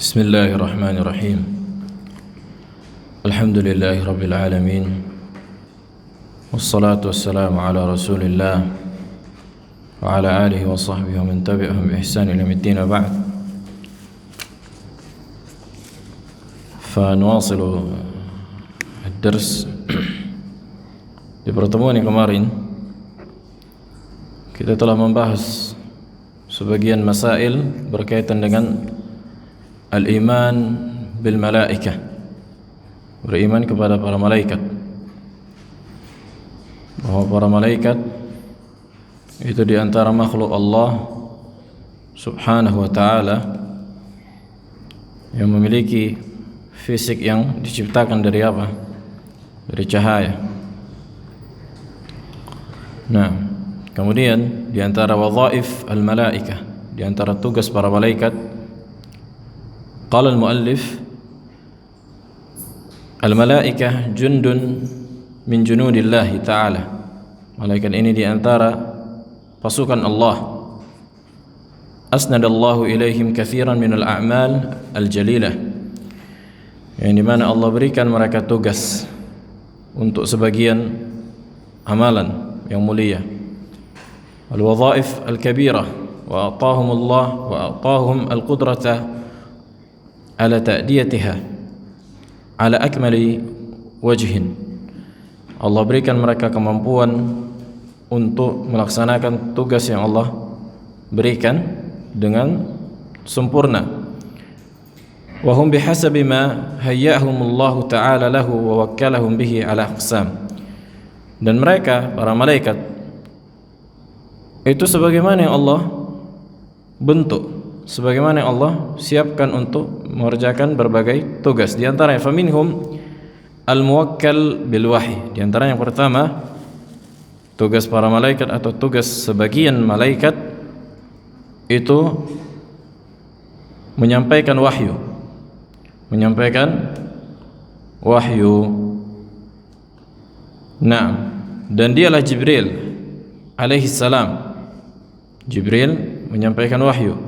Bismillahirrahmanirrahim. Alhamdulillahi rabbil alamin. Wassalatu wassalamu ala Rasulillah wa ala alihi wa sahbihi wa man tabi'ahum bi ihsan ila yaumiddin wa ba'd. فنواصل الدرس. Di pertemuan yang kemarin kita telah membahas sebagian masail berkaitan dengan al-iman bil malaikah, beriman kepada para malaikat, bahwa para malaikat itu di antara makhluk Allah subhanahu wa ta'ala yang memiliki fisik yang diciptakan dari apa? Dari cahaya. Nah, kemudian di antara wadhaif al-malaikah, di antara tugas para malaikat, qala al-muallif al-malaikah jundun min junudillahi ta'ala. Malaikat ini di antara pasukan Allah. Asnadallahu ilaihim katsiran min al-a'mal al-jalilah, yang dimana Allah berikan mereka tugas untuk sebagian amalan yang mulia, al-wadhaif al-kabirah, wa atahumullah wa atahum al-qudrata ala ta'diyatiha ala akmali wajhin. Allah berikan mereka kemampuan untuk melaksanakan tugas yang Allah berikan dengan sempurna. Wa hum bihasabi ma hayyahumullahu ta'ala lahu wa wakkalahum bihi ala aqsam. Dan mereka, para malaikat itu sebagaimana yang Allah bentuk, sebagaimana yang Allah siapkan untuk mengerjakan berbagai tugas. Di antaranya faminhum al-muwakkal bil wahyi. Di antara yang pertama, tugas para malaikat atau tugas sebagian malaikat itu menyampaikan wahyu. Menyampaikan wahyu. Nah, dan dialah Jibril alaihi salam. Jibril menyampaikan wahyu.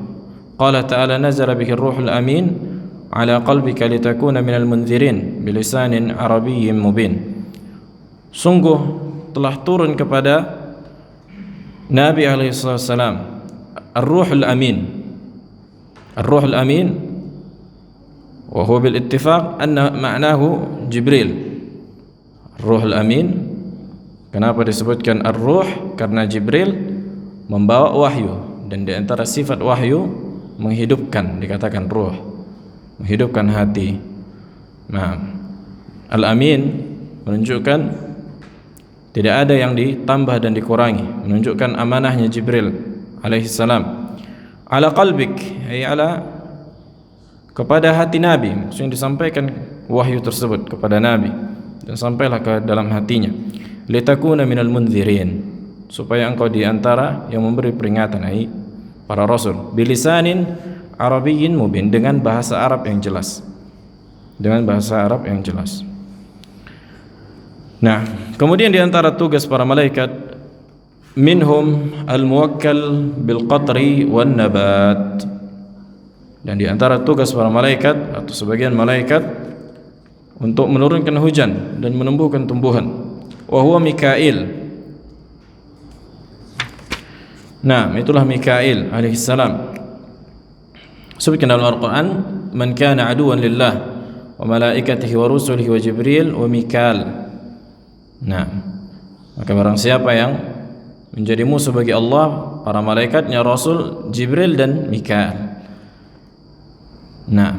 Qala ta'ala nazala bihi ar-ruhul amin ala qalbika litakuna minal munzirin bilisanin arabiyyin mubin. Sungguh telah turun kepada Nabi alaihi salam ar-ruhul amin. Ar-ruhul amin wa huwa bil ittifaq anna ma'nahu Jibril. Ar-ruhul amin, kenapa disebutkan ar-ruh? Karena Jibril membawa wahyu, dan di antara sifat wahyu menghidupkan, dikatakan ruh, menghidupkan hati. Nah, al-amin menunjukkan tidak ada yang ditambah dan dikurangi, menunjukkan amanahnya Jibril alaihi salam. Ala qalbik, ay ala, kepada hati Nabi, maksudnya disampaikan wahyu tersebut kepada Nabi dan sampailah ke dalam hatinya. Litakuna minal munzirin, supaya engkau di antara yang memberi peringatan, ai para rasul, bilisanin arabiyyin mubin, dengan bahasa Arab yang jelas, dengan bahasa Arab yang jelas. Nah, kemudian di antara tugas para malaikat, minhum al-muwakkal bil qatri wan nabat. Dan di antara tugas para malaikat atau sebagian malaikat untuk menurunkan hujan dan menumbuhkan tumbuhan. Wa huwa Mikail. Nah, itulah Mikail alaihi salam. Sebutkan dalam Al-Quran, man kana aduwan lillah wa malaikatihi wa rusulihi wa Jibril wa Mikail. Nah, maka barang siapa yang menjadi musuh bagi Allah, para malaikatnya, Rasul, Jibril dan Mikail. Nah,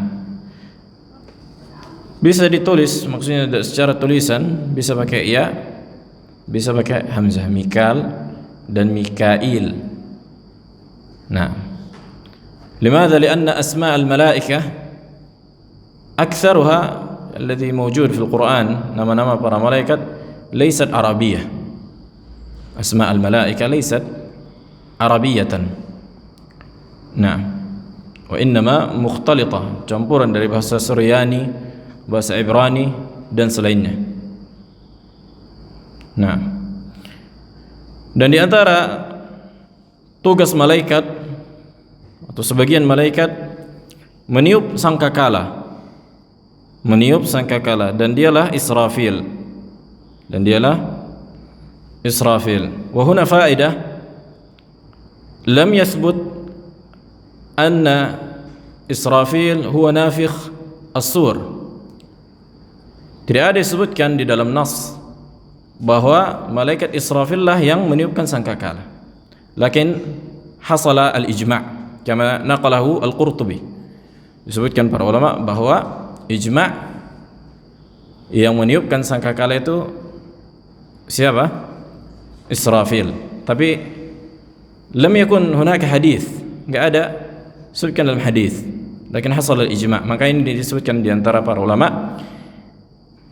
bisa ditulis, maksudnya secara tulisan bisa pakai ya, bisa pakai hamzah, Mikail dan Mikail. Nah, limadha? Lianna asma' al-malaikah aktsaruha alladhi mawjud fil Quran, nama-nama para malaikat laysat arabiyah. Asma' al-malaikah laysat arabiyatan. Nah, wa innama mukhtalitah, campuran dari bahasa Suryani, bahasa Ibrani dan selainnya. Nah, dan di antara tugas malaikat atau sebagian malaikat meniup sangkakala, dan dialah Israfil. Wa huna faedah, lam yathbut anna Israfil huwa nafikh as-sur. Tidak ada disebutkan di dalam nas bahwa malaikat Israfil lah yang meniupkan sangkakala. Lakin hasala al-ijma' kama naqalahu al-Qurtubi. Disebutkan para ulama bahwa ijma' yang meniupkan sangkakala itu siapa? Israfil. Tapi lam yakun hunaka hadis, enggak ada disebutkan dalam hadis. Lakin hasal al-ijma', maka ini disebutkan di antara para ulama.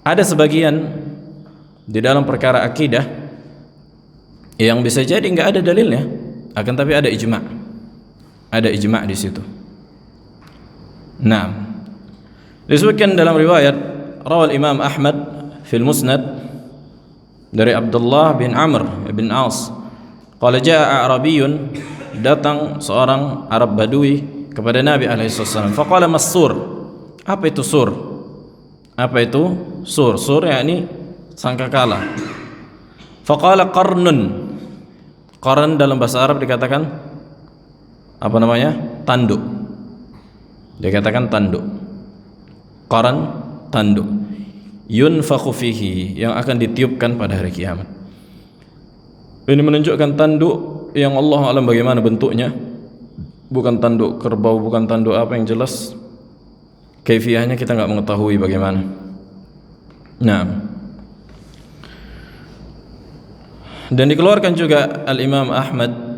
Ada sebagian di dalam perkara akidah yang bisa jadi enggak ada dalilnya, akan tapi ada ijma'. Ada ijma' di situ. Nah, disebutkan dalam riwayat rawal Imam Ahmad fil Musnad dari Abdullah bin Amr bin As, qala jaa Arabiyyun, datang seorang Arab Badui kepada Nabi alaihi wasallam. Faqala mas-sur, apa itu sur? Apa itu sur? Sur yakni sangkakala. Faqala qarnun. Qarn dalam bahasa Arab dikatakan apa namanya? Tanduk. Dikatakan tanduk. Qarn, tanduk. Yunfakhu fihi, yang akan ditiupkan pada hari kiamat. Ini menunjukkan tanduk yang Allah alam bagaimana bentuknya. Bukan tanduk kerbau, bukan tanduk apa, yang jelas kaifiahnya kita enggak mengetahui bagaimana. Nah, dan dikeluarkan juga Al-Imam Ahmad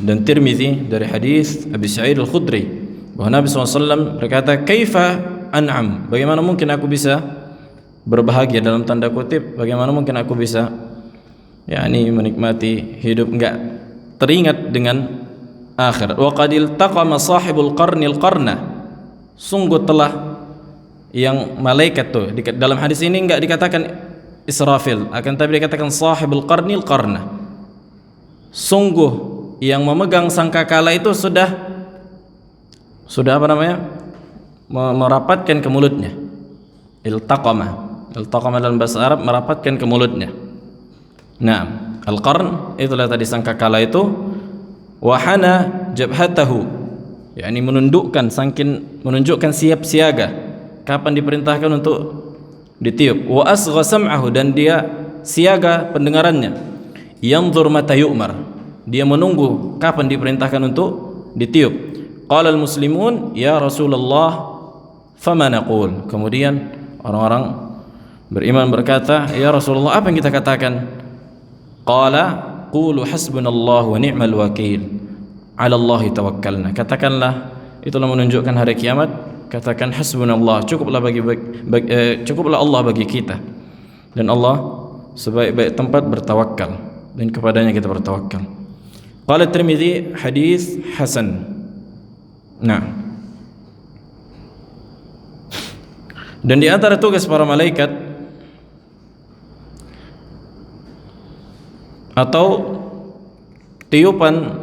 dan Tirmizi dari hadis Abi Sa'id Al-Khudri bahwa Nabi SAW berkata, kaifa an'am, bagaimana mungkin aku bisa berbahagia, dalam tanda kutip, bagaimana mungkin aku bisa menikmati hidup enggak teringat dengan akhirat. Wa qad iltaqama sahibul qarnil qarna, sungguh telah yang malaikat tuh dalam hadis ini enggak dikatakan Israfil, akan tapi dikatakan sahibul qarnil qarna. Sungguh yang memegang sangkakala itu sudah apa namanya? Merapatkan ke mulutnya. Iltaqama dalam bahasa Arab merapatkan ke mulutnya. Nah, al-qarn itulah tadi sangkakala itu. Wahana jabhatahu, yakni menunjukkan siap siaga kapan diperintahkan untuk ditiup. Wa asgha sam'ahu, dan dia siaga pendengarannya. Yanzur mata yu'mar, dia menunggu kapan diperintahkan untuk ditiup. Qala al-muslimun ya Rasulullah fama naqul, kemudian orang-orang beriman berkata, ya Rasulullah, apa yang kita katakan? Qala qulu hasbunallahu wa ni'mal wakil, 'ala Allahi tawakkalna, katakanlah, itulah menunjukkan hari kiamat, katakan hasbunallah, cukuplah Allah bagi kita, dan Allah sebaik-baik tempat bertawakal, dan kepadanya kita bertawakal. Qala Tirmizi hadis hasan. Nah, dan di antara tugas para malaikat atau tiupan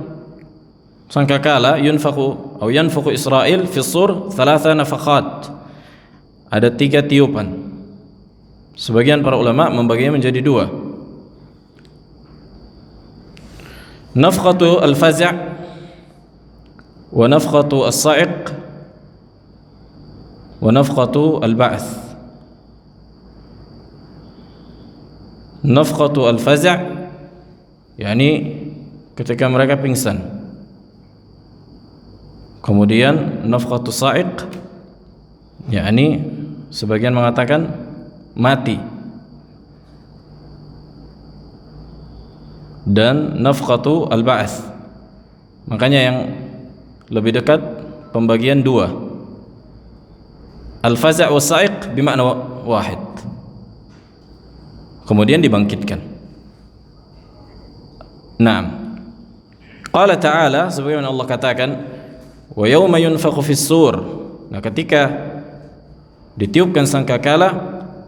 sangkakala, yanfakhu Israel fi sur 3 nafakhat, ada 3 tiupan. Sebagian para ulama membaginya menjadi 2. Nafkhatu al-faza' wa nafkhatu as-sa'iq wa nafkhatu al-ba'th. Nafkhatu al-faza' yakni ketika mereka pingsan. Kemudian nafkhatu sa'iq yakni sebagian mengatakan mati. Dan nafkhatu al-ba'th, makanya yang lebih dekat pembagian 2. Al-faza' wa sa'iq bimakna wahid, kemudian dibangkitkan. Naam. Qala ta'ala, sebagaimana Allah katakan, wa yawma yunfakhu fis-sur, nah ketika ditiupkan sangkakala,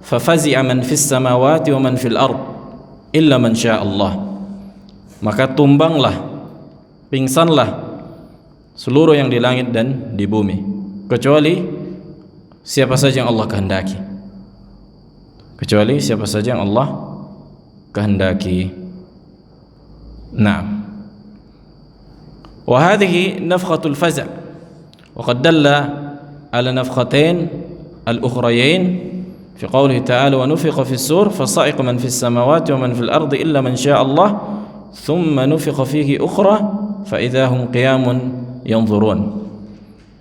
fa fazi'a man fis samawati wa man fil ard illa man syaa Allah, maka tumbanglah, pingsanlah seluruh yang di langit dan di bumi, kecuali siapa saja yang Allah kehendaki. Kecuali siapa saja yang Allah kehendaki. Naam. Wa hadhihi nafkhatul faza'. Wa qad dalla ala nafkhatain al-ukhrayain fi qoulihi ta'ala wa nufikha fis sur fasa'iqa man fis samawati wa man fil ardi illa man syaa Allah thumma nufikha fihi ukhra fa idza hum qiyamun yanzurun.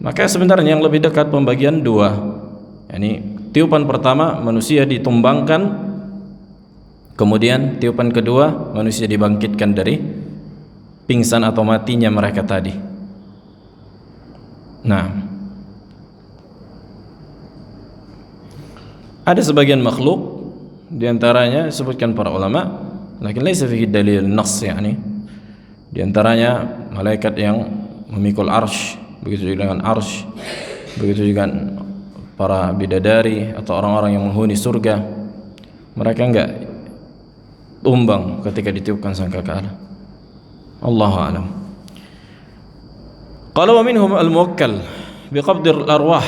Maka sebenarnya yang lebih dekat pembagian dua, yakni tiupan pertama manusia ditumbangkan, kemudian tiupan kedua manusia dibangkitkan dari pingsan atau matinya mereka tadi. Nah, ada sebagian makhluk diantaranya disebutkan para ulama, lakin laisa fihi dalil nass, yakni diantaranya malaikat yang memikul arsy, begitu juga dengan arsy, begitu juga para bidadari atau orang-orang yang menghuni surga, mereka enggak tumbang ketika ditiupkan sangkakala. Allahu a'lam. Qala wa minhum al-muwakkal biqabdi al-arwah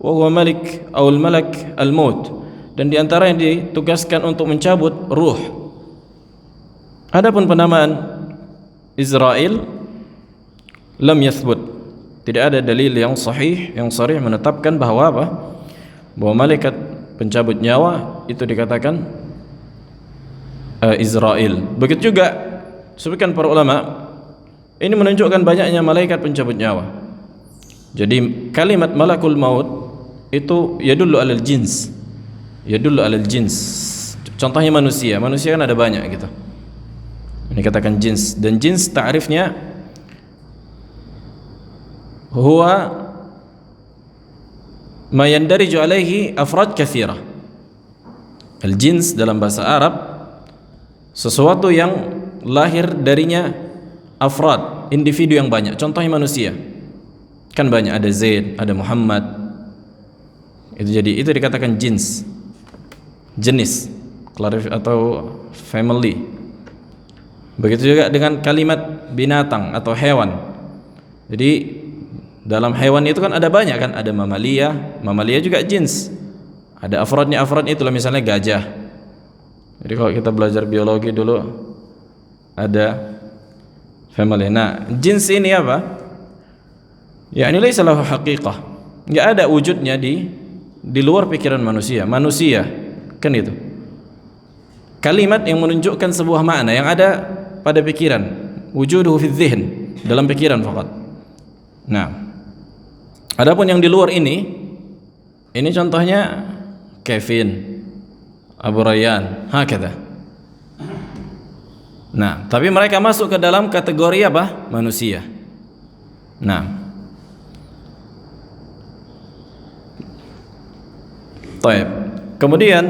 wa huwa malik atau al-malak al-maut, dan di antara yang ditugaskan untuk mencabut ruh. Adapun penamaan Israel lam yathbut, tidak ada dalil yang sahih yang sharih menetapkan bahwa apa? Bahwa malaikat pencabut nyawa itu dikatakan Israel. Begitu juga sebutkan para ulama, ini menunjukkan banyaknya malaikat pencabut nyawa. Jadi kalimat malakul maut itu yadullu alal jins, yadullu alal jins. Contohnya manusia, manusia kan ada banyak gitu. Ini katakan jins, dan jins ta'rifnya huwa ma yandariju alaihi afrad katsira. Al-jins dalam bahasa Arab sesuatu yang lahir darinya afrad, individu yang banyak. Contohnya manusia kan banyak, ada Zaid, ada Muhammad. Itu jadi itu dikatakan jins, jenis, atau family. Begitu juga dengan kalimat binatang atau hewan. Jadi dalam hewan itu kan ada banyak kan, ada mamalia, mamalia juga jins. Ada afradnya, afrad itulah misalnya gajah. Jadi kalau kita belajar biologi dulu ada family. Nah, jins ini apa? Ya, ini laisa lahu haqiqah. Enggak ada wujudnya di luar pikiran manusia. Manusia kan itu. Kalimat yang menunjukkan sebuah makna yang ada pada pikiran. Wujuduhu fi dzihn, dalam pikiran faqat. Nah, adapun yang di luar ini contohnya Kevin, Abu Rayyan, hakadha. Nah, tapi mereka masuk ke dalam kategori apa? Manusia. Nah, baik. Kemudian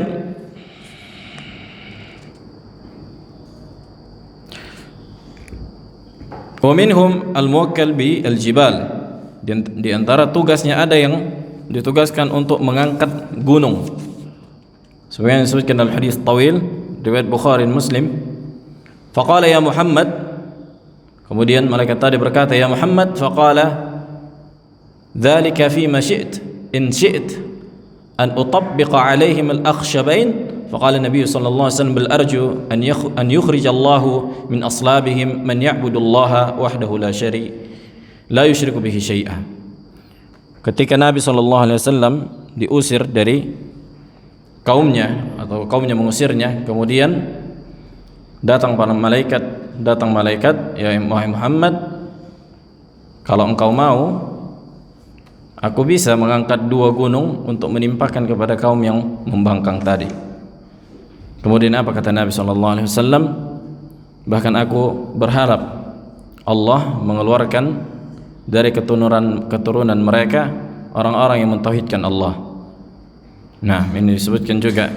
wa minhum al-muwakkal bi al-jibal. Di antara tugasnya ada yang ditugaskan untuk mengangkat gunung. Sebagaimana disebutkan dalam hadis tawil riwayat Bukhari dan Muslim. Faqala ya Muhammad, kemudian malaikat tadi berkata ya Muhammad, faqala dzalika fima syi't in syi't an utabbiqa alaihim al-akhshabain. Faqala Nabi sallallahu alaihi wasallam bal arju an yukhrij Allah min aslabihim man ya'budu Allah wahdahu la yusyriku bihi syai'a. Ketika Nabi sallallahu alaihi wasallam diusir dari kaumnya atau kaumnya mengusirnya, kemudian datang malaikat, ya Muhammad, kalau engkau mau, aku bisa mengangkat 2 gunung untuk menimpakan kepada kaum yang membangkang tadi. Kemudian apa kata Nabi SAW? Bahkan aku berharap Allah mengeluarkan dari keturunan mereka orang-orang yang mentauhidkan Allah. Nah, ini disebutkan juga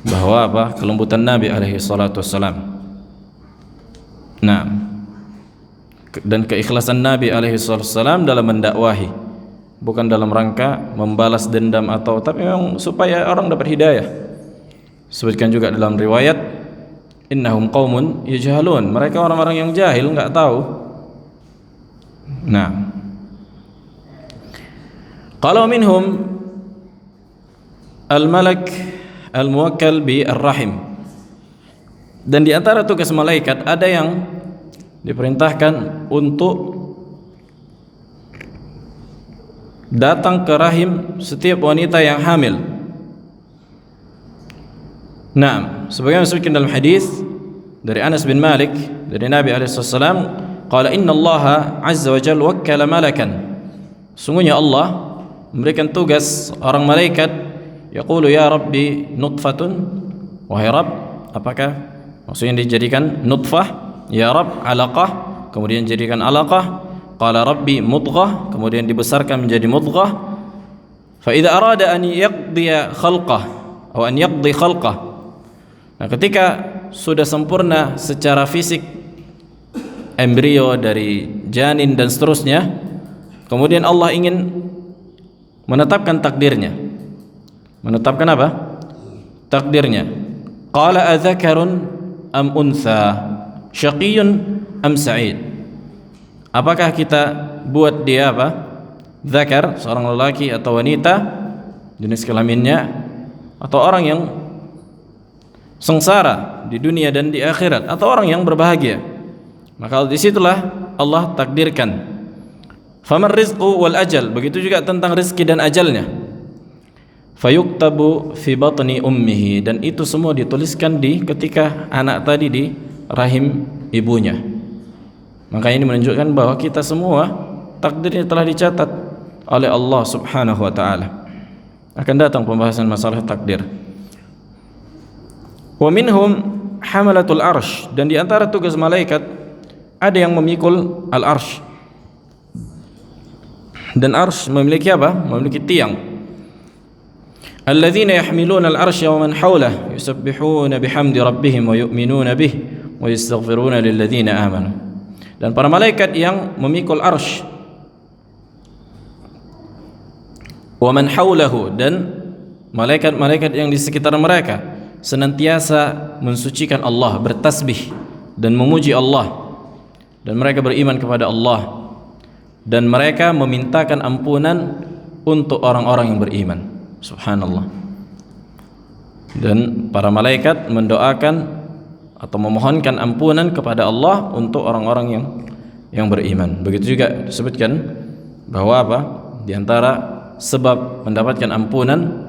bahwa apa? Kelembutan Nabi alaihi salatu wassalam. Nah, dan keikhlasan Nabi alaihi salatu wassalam dalam mendakwahi, bukan dalam rangka membalas dendam atau, tapi memang supaya orang dapat hidayah. Sebutkan juga dalam riwayat, innahum qaumun yajhalun, mereka orang-orang yang jahil, enggak tahu. Nah, Qala minhum al-malak al-muwakkal bi ar-rahim. Dan di antara tugas malaikat ada yang diperintahkan untuk datang ke rahim setiap wanita yang hamil. Nah, sebagaimana disebutkan dalam hadis dari Anas bin Malik dari Nabi alaihi wasallam, qala inna Allah azza wa jalla wakkala malakan. Sungguhnya Allah memberikan tugas orang malaikat, yaqulu ya rabbi nutfatun, wahai Rabb, apakah maksudnya dijadikan nutfah, ya Rabb alaqah, kemudian jadikan alaqah, qala rabbi mudghah, kemudian dibesarkan menjadi mudghah. Fa idza arada an yaqdi khalqah atau an yaqdi khalqah, nah ketika sudah sempurna secara fisik embrio dari janin dan seterusnya, kemudian Allah ingin menetapkan takdirnya. Menetapkan apa? Takdirnya. Qala adzakarun am untha, syaqiyyun am sa'id. Apakah kita buat dia apa? Zakar, seorang lelaki atau wanita, jenis kelaminnya, atau orang yang sengsara di dunia dan di akhirat, atau orang yang berbahagia. Maka disitulah Allah takdirkan. Faman rizqu wal ajal, begitu juga tentang rezeki dan ajalnya. Fayuktabu fi batni ummihi, dan itu semua dituliskan di ketika anak tadi di rahim ibunya. Maka ini menunjukkan bahwa kita semua takdirnya telah dicatat oleh Allah Subhanahu wa taala. Akan datang pembahasan masalah takdir. Wa minhum hamalatul arsh, dan di antara tugas malaikat ada yang memikul al-arsh. Dan arsh memiliki apa? Memiliki tiang. Alladzina yahmiluna al-arsya wa man hawlahu yusabbihuna bihamdi rabbihim wa yu'minuna bih wa yastaghfiruna lilladzina amanu. Dan para malaikat yang memikul arsh, wa man hawlahu, dan malaikat-malaikat yang di sekitar mereka senantiasa mensucikan Allah, bertasbih dan memuji Allah, dan mereka beriman kepada Allah, dan mereka memintakan ampunan untuk orang-orang yang beriman. Subhanallah. Dan para malaikat mendoakan atau memohonkan ampunan kepada Allah untuk orang-orang yang beriman. Begitu juga disebutkan bahwa apa? Di antara sebab mendapatkan ampunan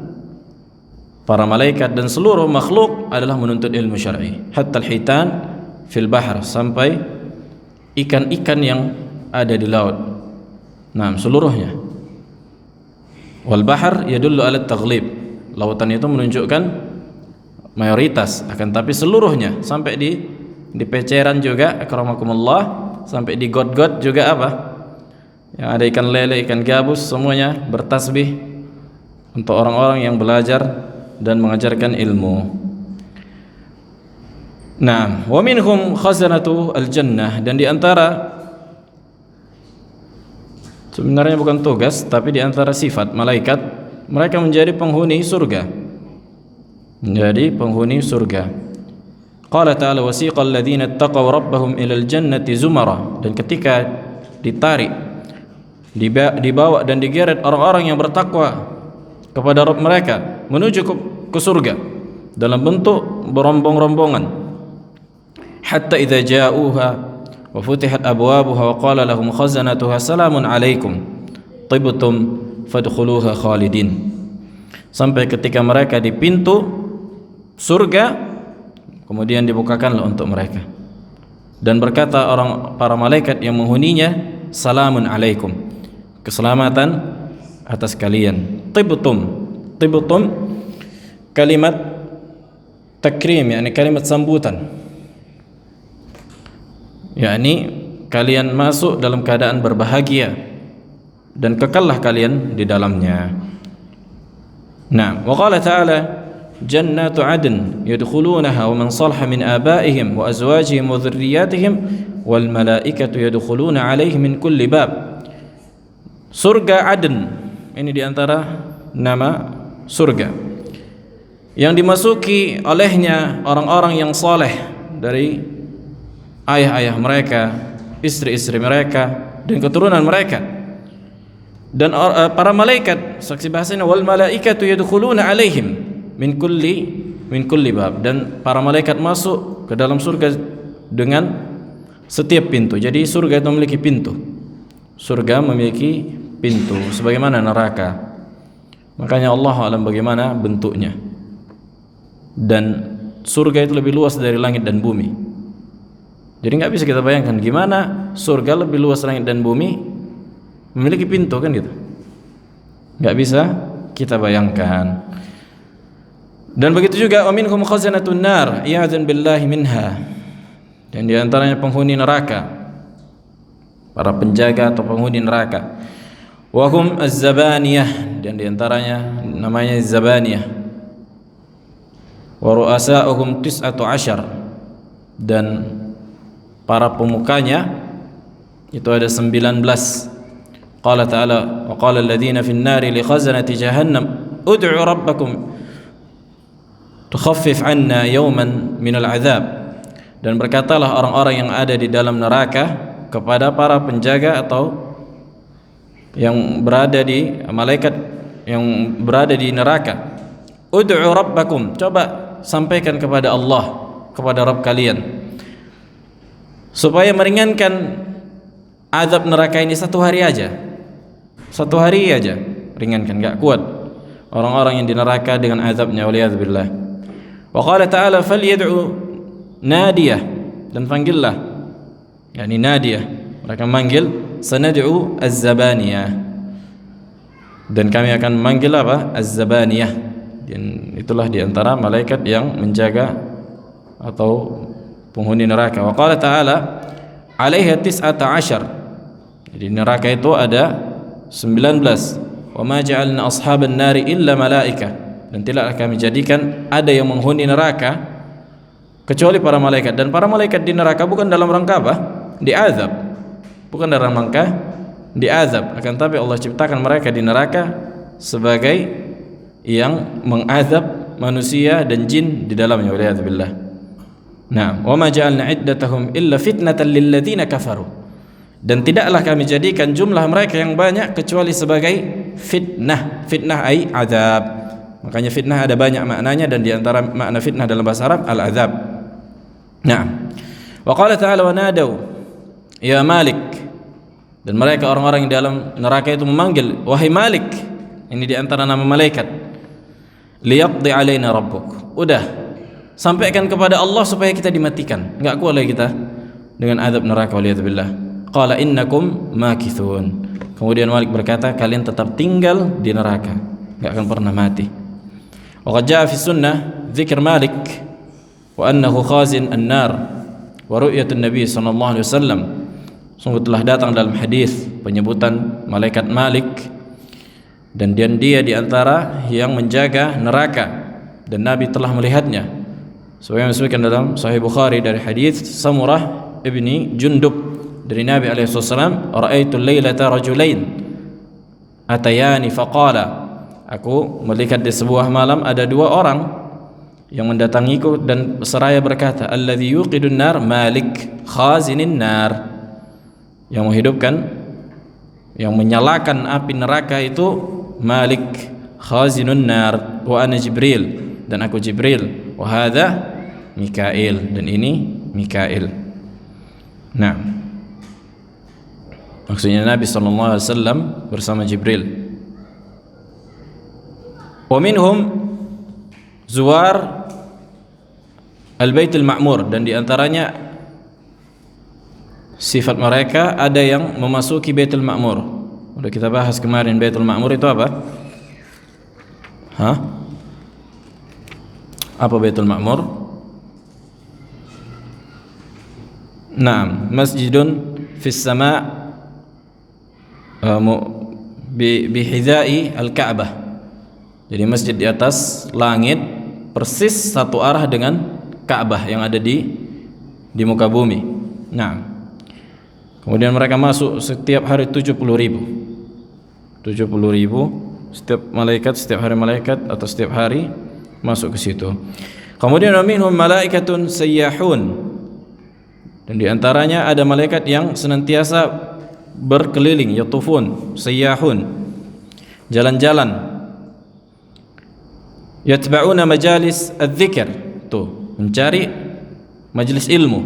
para malaikat dan seluruh makhluk adalah menuntut ilmu syar'i. Hatta al-hitan fil bahr, sampai ikan-ikan yang ada di laut. Nah, seluruhnya. Wal bahr yadullu ala taghlib. Lautan itu menunjukkan mayoritas, akan tapi seluruhnya sampai di peceran juga, akramakumullah, sampai di got-got juga apa? Yang ada ikan lele, ikan gabus, semuanya bertasbih untuk orang-orang yang belajar dan mengajarkan ilmu. Nah, wa minhum khazanatu al-jannah, dan di antara, sebenarnya bukan tugas, tapi di antara sifat malaikat, mereka menjadi penghuni surga. Menjadi penghuni surga. Qala ta'ala wasiqal ladzina ittaqaw rabbahum ilal jannati zumara, dan ketika ditarik, dibawa dan digeret orang-orang yang bertakwa kepada Rabb mereka menuju ke surga dalam bentuk berombong-rombongan. Hatta idza ja'uha wa futihat abwabuha wa qala lahum khazanatuha salamun alaikum tibtum fadkhuluha khalidin. Sampai ketika mereka di pintu surga, kemudian dibukakanlah untuk mereka, dan berkata para malaikat yang menghuninya, salamun alaikum, keselamatan atas kalian. Tibtum kalimat takrim, yakni kalimat sambutan, yakni kalian masuk dalam keadaan berbahagia dan kekallah kalian di dalamnya. Nah, wa qala ta'ala jannatu adn yadkhulunaha wa man salaha min abaihim wa azwajihim wa dhurriyyatihim wal malaikatu yadkhuluna 'alaihim min kulli bab. Surga Adn, ini diantara nama surga yang dimasuki olehnya orang-orang yang saleh dari ayah-ayah mereka, istri-istri mereka, dan keturunan mereka. Dan para malaikat, saksi bahasanya wal malaikatu yadkhuluna alaihim min kulli bab, dan para malaikat masuk ke dalam surga dengan setiap pintu. Jadi surga itu memiliki pintu. Surga memiliki pintu sebagaimana neraka. Makanya Allah alam bagaimana bentuknya. Dan surga itu lebih luas dari langit dan bumi. Jadi nggak bisa kita bayangkan gimana surga lebih luas langit dan bumi memiliki pintu, kan gitu. Nggak bisa kita bayangkan. Dan begitu juga wa minhum khazanatun nar iyadzan billahi minha. Dan di antaranya penghuni neraka, para penjaga atau penghuni neraka. Wa hum az-zabaniyah, dan di antaranya namanya zabaniyah. Wa ru'asa'uhum 19, dan para pemukanya itu ada 19. Qala ta'ala wa qala alladhina fin nari li khazanati jahannam ud'u rabbakum tukhaffif 'anna yawman minal 'adzab. Dan berkatalah orang-orang yang ada di dalam neraka kepada para penjaga atau yang berada di malaikat yang berada di neraka, ud'u rabbakum, coba sampaikan kepada Allah, kepada Rabb kalian, supaya meringankan azab neraka ini satu hari aja ringankan, enggak kuat orang-orang yang di neraka dengan azabnya, waliyadzubillah. Wa qala ta'ala falyad'u nadiyah, dan panggillah, yakni nadiyah, mereka manggil, sanad'u az-zabaniyah, dan kami akan manggil apa? Az-zabaniyah. Dan itulah diantara malaikat yang menjaga atau penghuni neraka. Wa qala ta'ala 'alaiha 19, jadi neraka itu ada 19. Wa ma ja'alna ashaban nari illa malaika, dan tidaklah kami jadikan ada yang menghuni neraka kecuali para malaikat. Dan para malaikat di neraka bukan dalam rangka apa? Diazab, bukan dalam rangka diazab, akan tapi Allah ciptakan mereka di neraka sebagai yang mengazab manusia dan jin di dalamnya, waliyadzubillah. Nah, wa ma ja'alna iddatahum illa fitnatan lil ladzina kafaru, dan tidaklah kami jadikan jumlah mereka yang banyak kecuali sebagai fitnah. Fitnah ai azab. Makanya fitnah ada banyak maknanya, dan di antara makna fitnah dalam bahasa Arab al-azab. Nah, wa qala ta'ala wa nadau ya Malik, dan mereka orang-orang yang dalam neraka itu memanggil, wahai Malik, ini di antara nama malaikat, liyaqdi alaina rabbuk, udah sampaikan kepada Allah supaya kita dimatikan, enggak kuat lagi kita dengan azab neraka, waliyadzubillah. Qala innakum makithun, kemudian Malik berkata, kalian tetap tinggal di neraka, enggak akan pernah mati. Wa qad jaa fi sunnah dzikr Malik wa annahu khazin an-nar wa ru'yatun nabi sallallahu alaihi wasallam. Sungguh telah datang dalam hadis penyebutan malaikat Malik, dan dia di antara yang menjaga neraka, dan Nabi telah melihatnya. Sebagaimana disebutkan dalam Sahih Bukhari dari hadis Samurah ibni Jundub dari Nabi alaihi wasallam, ra'aitu lailata rajulain atayani faqala, aku melihat di sebuah malam ada dua orang yang mendatangiku dan seraya berkata, alladzi yuqidun nar Malik khazinin nar, yang menghidupkan, yang menyalakan api neraka itu Malik khazinun nar, wa ana Jibril, dan aku Jibril, wa hadza Mikail, dan ini Mikail. Nah, maksudnya Nabi sallallahu alaihi wasallam bersama Jibril. Wa minhum zuwar al-Baitul Ma'mur, dan di antaranya sifat mereka ada yang memasuki Baitul Ma'mur. Sudah kita bahas kemarin, Baitul Ma'mur itu apa? Apa Baitul Ma'mur? Naam, masjidun fis sama' bihidai al-Ka'bah. Jadi masjid di atas langit persis satu arah dengan Ka'bah yang ada di muka bumi. Nah, kemudian mereka masuk setiap hari 70.000 setiap malaikat, setiap hari malaikat atau setiap hari masuk ke situ. Kemudian minhum malaikatun sayyahun, dan di antaranya ada malaikat yang senantiasa berkeliling, yatufun, sayyahun, jalan-jalan. Yatba'una majalis adz-dzikr, tuh, mencari majelis ilmu.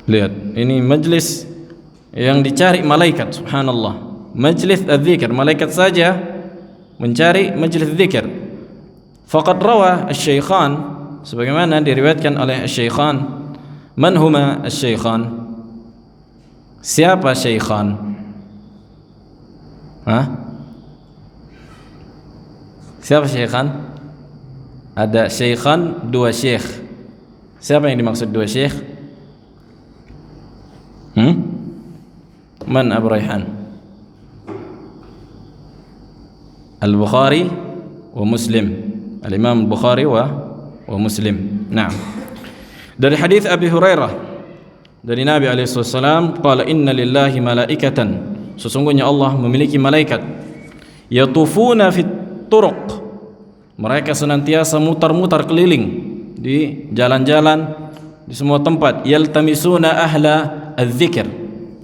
Lihat, ini majelis yang dicari malaikat, subhanallah. Majelis adz-dzikr, malaikat saja mencari majelis dzikir. Faqad rawa asy-syaikhan, sebagaimana diriwayatkan oleh asy-syaikhan. Man huma asy-syaikhan? Siapa syaikhan? Hah? Siapa syaikhan? Ada syaikhan, dua syekh. Siapa yang dimaksud dua syekh? Man Abu Raihan? Al-Bukhari wa Muslim. Al-Imam Bukhari wa Muslim. Naam. Dari hadis Abi Hurairah dari Nabi alaihi wasallam, qala inna lillahi malaikatan, sesungguhnya Allah memiliki malaikat, yatufuna fit turuq, mereka senantiasa mutar-mutar keliling di jalan-jalan, di semua tempat. Yaltamisuna ahla adz-dzikr,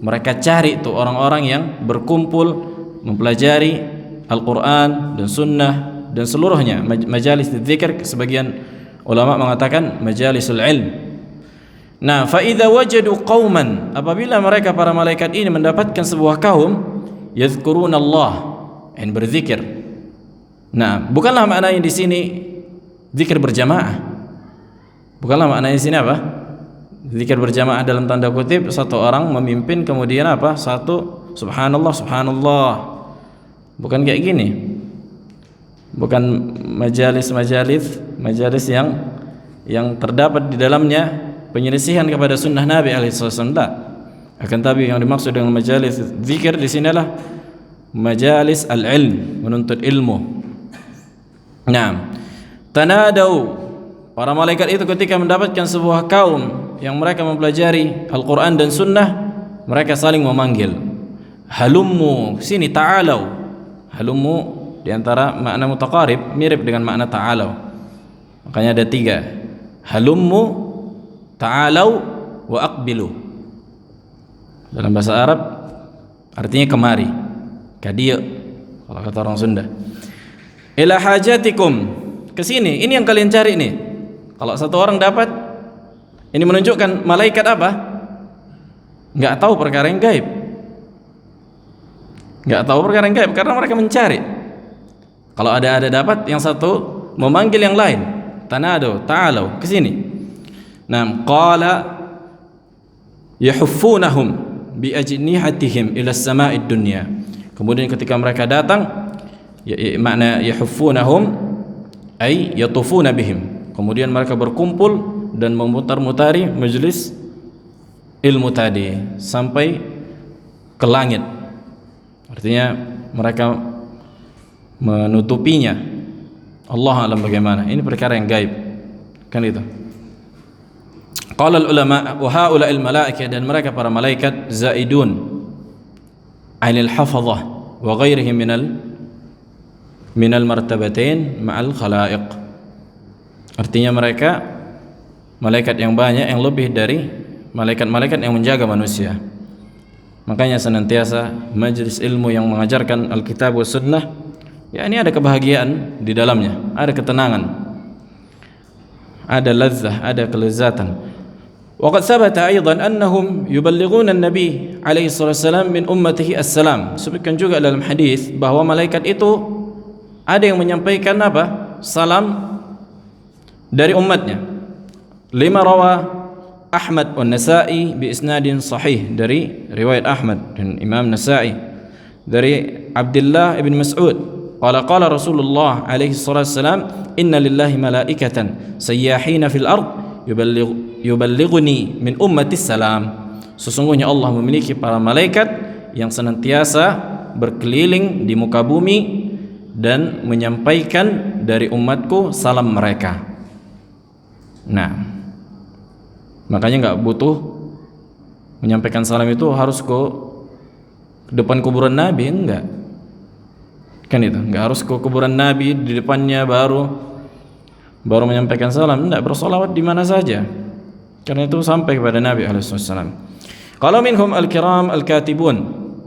mereka cari itu orang-orang yang berkumpul mempelajari Al-Quran dan Sunnah dan seluruhnya. Majalis dzikir, sebagian ulama mengatakan majalisul ilm. Nah, fa idza wajadu qauman, apabila mereka para malaikat ini mendapatkan sebuah kaum, yadhkuruna Allah, yang berzikir. Nah, bukanlah maknanya di sini zikir berjamaah. Bukanlah maknanya di sini apa? Zikir berjamaah dalam tanda kutip, satu orang memimpin kemudian apa? Satu subhanallah subhanallah. Bukan kayak gini. Bukan majalis yang terdapat di dalamnya penyelisihan kepada sunnah Nabi alaihi wasallam. Akan tapi yang dimaksud dengan majalis zikir di sinilah majalis al-ilm, menuntut ilmu. Nah, tanadau, para malaikat itu ketika mendapatkan sebuah kaum yang mereka mempelajari Al-Quran dan Sunnah, mereka saling memanggil. Halummu, sini, ta'alau. Halummu diantara makna mutaqarib, mirip dengan makna ta'alau. Makanya ada tiga. Halummu, ta'alau, wa aqbilu. Dalam bahasa Arab artinya kemari, kadieu kalau kata orang Sunda. Ila hajatikum, kesini, ini yang kalian cari nih. Kalau satu orang dapat, ini menunjukkan malaikat apa? Nggak tahu perkara yang gaib. Nggak tahu perkara yang gaib karena mereka mencari. Kalau ada dapat, yang satu memanggil yang lain. Tanadu, ta'alu, kesini. Nah, qala yahuffunahum bi ajnihatihim ila as-sama'id dunya. Kemudian ketika mereka datang, makna yahuffunahum ay yatufuna bihim. Kemudian mereka berkumpul dan memutar-mutari majlis ilmu tadi sampai ke langit. Artinya mereka menutupinya. Allah alam bagaimana. Ini perkara yang gaib. Kan itu. Qala al-ulama wa haula al-malaikah, dan mereka para malaikat zaidun 'anil hafazah wa ghairihim minal martabatain ma'al khalaiq. Artinya mereka malaikat yang banyak, yang lebih dari malaikat-malaikat yang menjaga manusia. Makanya senantiasa majelis ilmu yang mengajarkan Alkitab wa Sunnah, ya ini ada kebahagiaan di dalamnya, ada ketenangan, ada lazzah, ada kelezatan. Waqad sabata aidan annahum yuballighuna an-nabi alaihi wasallam min ummatihi as-salam. Sebutkan juga dalam hadis bahwa malaikat itu ada yang menyampaikan apa? Salam dari umatnya. Lima rawa Ahmad wa Nasa'i bi isnadin sahih, dari riwayat Ahmad dan Imam Nasa'i dari Abdullah ibn Mas'ud, qala qala Rasulullah alaihi wasallam, inna lillahi malaikatan sayyahina fil ard yuballighuni min ummati salam. Sesungguhnya Allah memiliki para malaikat yang senantiasa berkeliling di muka bumi dan menyampaikan dari umatku salam mereka. Nah, makanya nggak butuh menyampaikan salam itu harus ke depan kuburan Nabi, enggak. Kan itu, enggak harus ke kuburan Nabi di depannya baru menyampaikan salam, enggak, bersolawat di mana saja. Karena itu sampai kepada Nabi alaihi wasallam. Kalau minhum al-kiram al-katibun,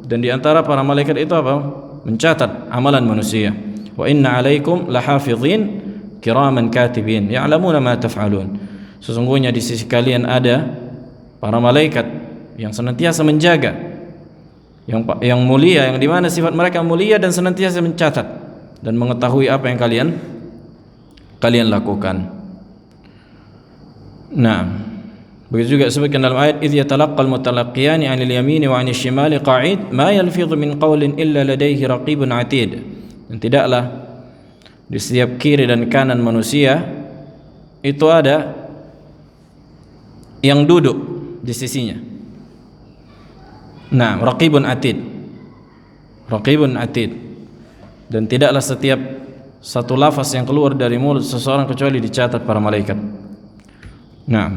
dan di antara para malaikat itu apa? mencatat amalan manusia. Wa inna 'alaikum lahafizin kiraman katibin ya'lamuna ma taf'alun. Sesungguhnya di sisi kalian ada para malaikat yang senantiasa menjaga, yang mulia, yang dimana sifat mereka mulia dan senantiasa mencatat dan mengetahui apa yang kalian lakukan. Nah, begitu juga disebutkan dalam ayat idh yatalaqqal mutalaqqiyani 'anil yamini wa 'anil shimali qa'id ma yalfidhu min qawlin illa ladayhi raqibun 'atid. Dan tidaklah di setiap kiri dan kanan manusia itu ada yang duduk di sisinya. Nah, raqibun 'atid. Raqibun 'atid. Dan tidaklah setiap satu lafaz yang keluar dari mulut seseorang kecuali dicatat para malaikat. Nah,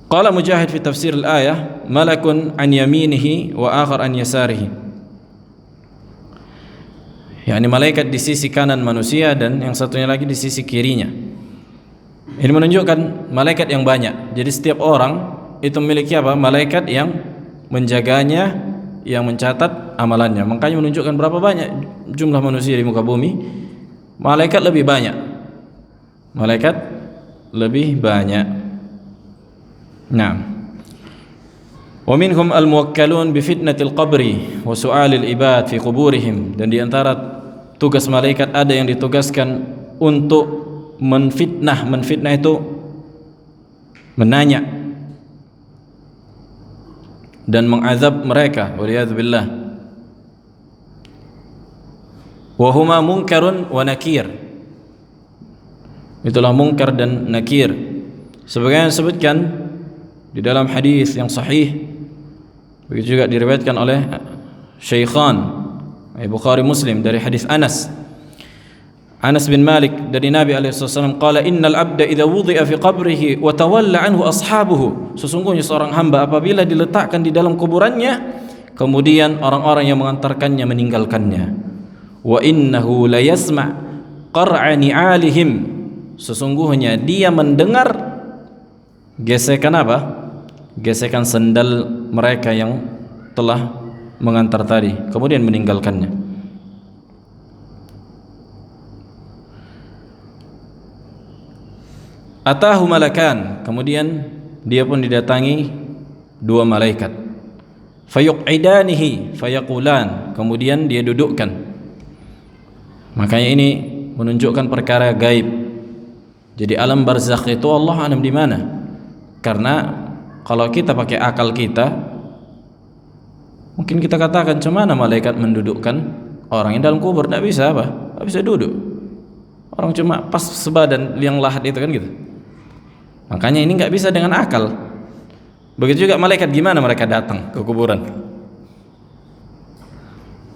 qala Mujahid fi tafsir al-ayah malakun an yaminihi wa akhar an yasarihi. yakni malaikat di sisi kanan manusia dan yang satunya lagi di sisi kirinya. Ini menunjukkan malaikat yang banyak. Jadi setiap orang itu memiliki apa? Malaikat yang menjaganya, yang mencatat amalannya. Makanya menunjukkan berapa banyak jumlah manusia di muka bumi. Malaikat lebih banyak. Malaikat lebih banyak. Nah, wa minhum al-muwakkalun bi fitnatil qabri wa su'alil ibad fi quburihim. Dan di antara tugas malaikat ada yang ditugaskan untuk menfitnah. Menfitnah itu menanya dan mengazab mereka, waliyadzubillah. Wa huma munkarun wa nakir. Itulah munkar dan nakir. Sebagaimana disebutkan di dalam hadis yang sahih, begitu juga diriwayatkan oleh Syaikhan Bukhari Muslim dari hadis Anas bin Malik dari Nabi SAW, qala innal abda idza wudi'a fi qabrihi wa tawalla anhu ashabuhu. Sesungguhnya seorang hamba apabila diletakkan di dalam kuburannya kemudian orang-orang yang mengantarkannya meninggalkannya, wa innahu la yasma' qar'a ni'alihim. Sesungguhnya dia mendengar gesekan apa? Gesekan sendal mereka yang telah mengantar tadi, kemudian meninggalkannya. Atahu malakan, kemudian dia pun didatangi dua malaikat. Fayuq'idanihi fayaqulan, kemudian dia dudukkan. Makanya ini menunjukkan perkara gaib. Jadi alam barzakh itu Allah alam di mana? Karena kalau kita pakai akal kita, mungkin kita katakan cemana malaikat mendudukkan orang yang dalam kubur, tidak bisa apa? Tidak bisa duduk. Orang cuma pas sebadan yang lahat itu kan gitu. Makanya ini nggak bisa dengan akal. Begitu juga malaikat, gimana mereka datang ke kuburan?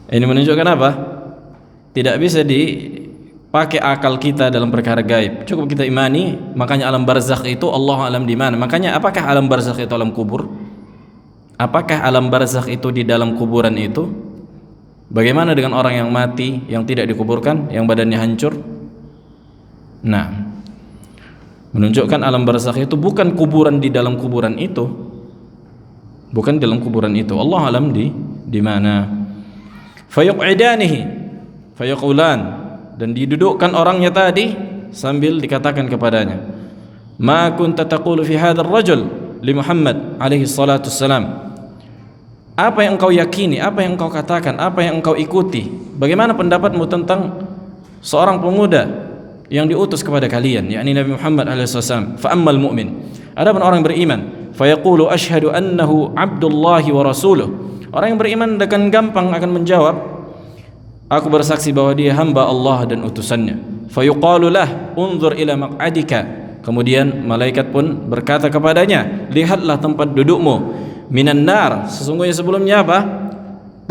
Ini menunjukkan apa? Tidak bisa dipakai akal kita dalam perkara gaib. Cukup kita imani. Makanya alam barzakh itu Allah alam di mana. Makanya apakah alam barzakh itu alam kubur? Apakah alam barzakh itu di dalam kuburan itu? Bagaimana dengan orang yang mati, yang tidak dikuburkan, yang badannya hancur? Nah, menunjukkan alam barzakh itu bukan kuburan di dalam kuburan itu. Bukan dalam kuburan itu. Allah alam di mana? Fayuq'idanihi fayaqulan, dan didudukkan orangnya tadi sambil dikatakan kepadanya, ma kunta taqulu fi hadzal rajul li Muhammad alaihi salatu wassalam. Apa yang engkau yakini, apa yang engkau katakan, apa yang engkau ikuti, bagaimana pendapatmu tentang seorang pemuda yang diutus kepada kalian, yakni Nabi Muhammad alaihi wasallam? Fa ammal mu'min, adapun orang beriman, fa yaqulu asyhadu annahu abdullahi wa rasuluh. Orang yang beriman dengan gampang akan menjawab, aku bersaksi bahwa dia hamba Allah dan utusannya. Fa yuqalu lah unzur ila maq'adika. Kemudian malaikat pun berkata kepadanya, lihatlah tempat dudukmu minan nar. Sesungguhnya sebelumnya apa?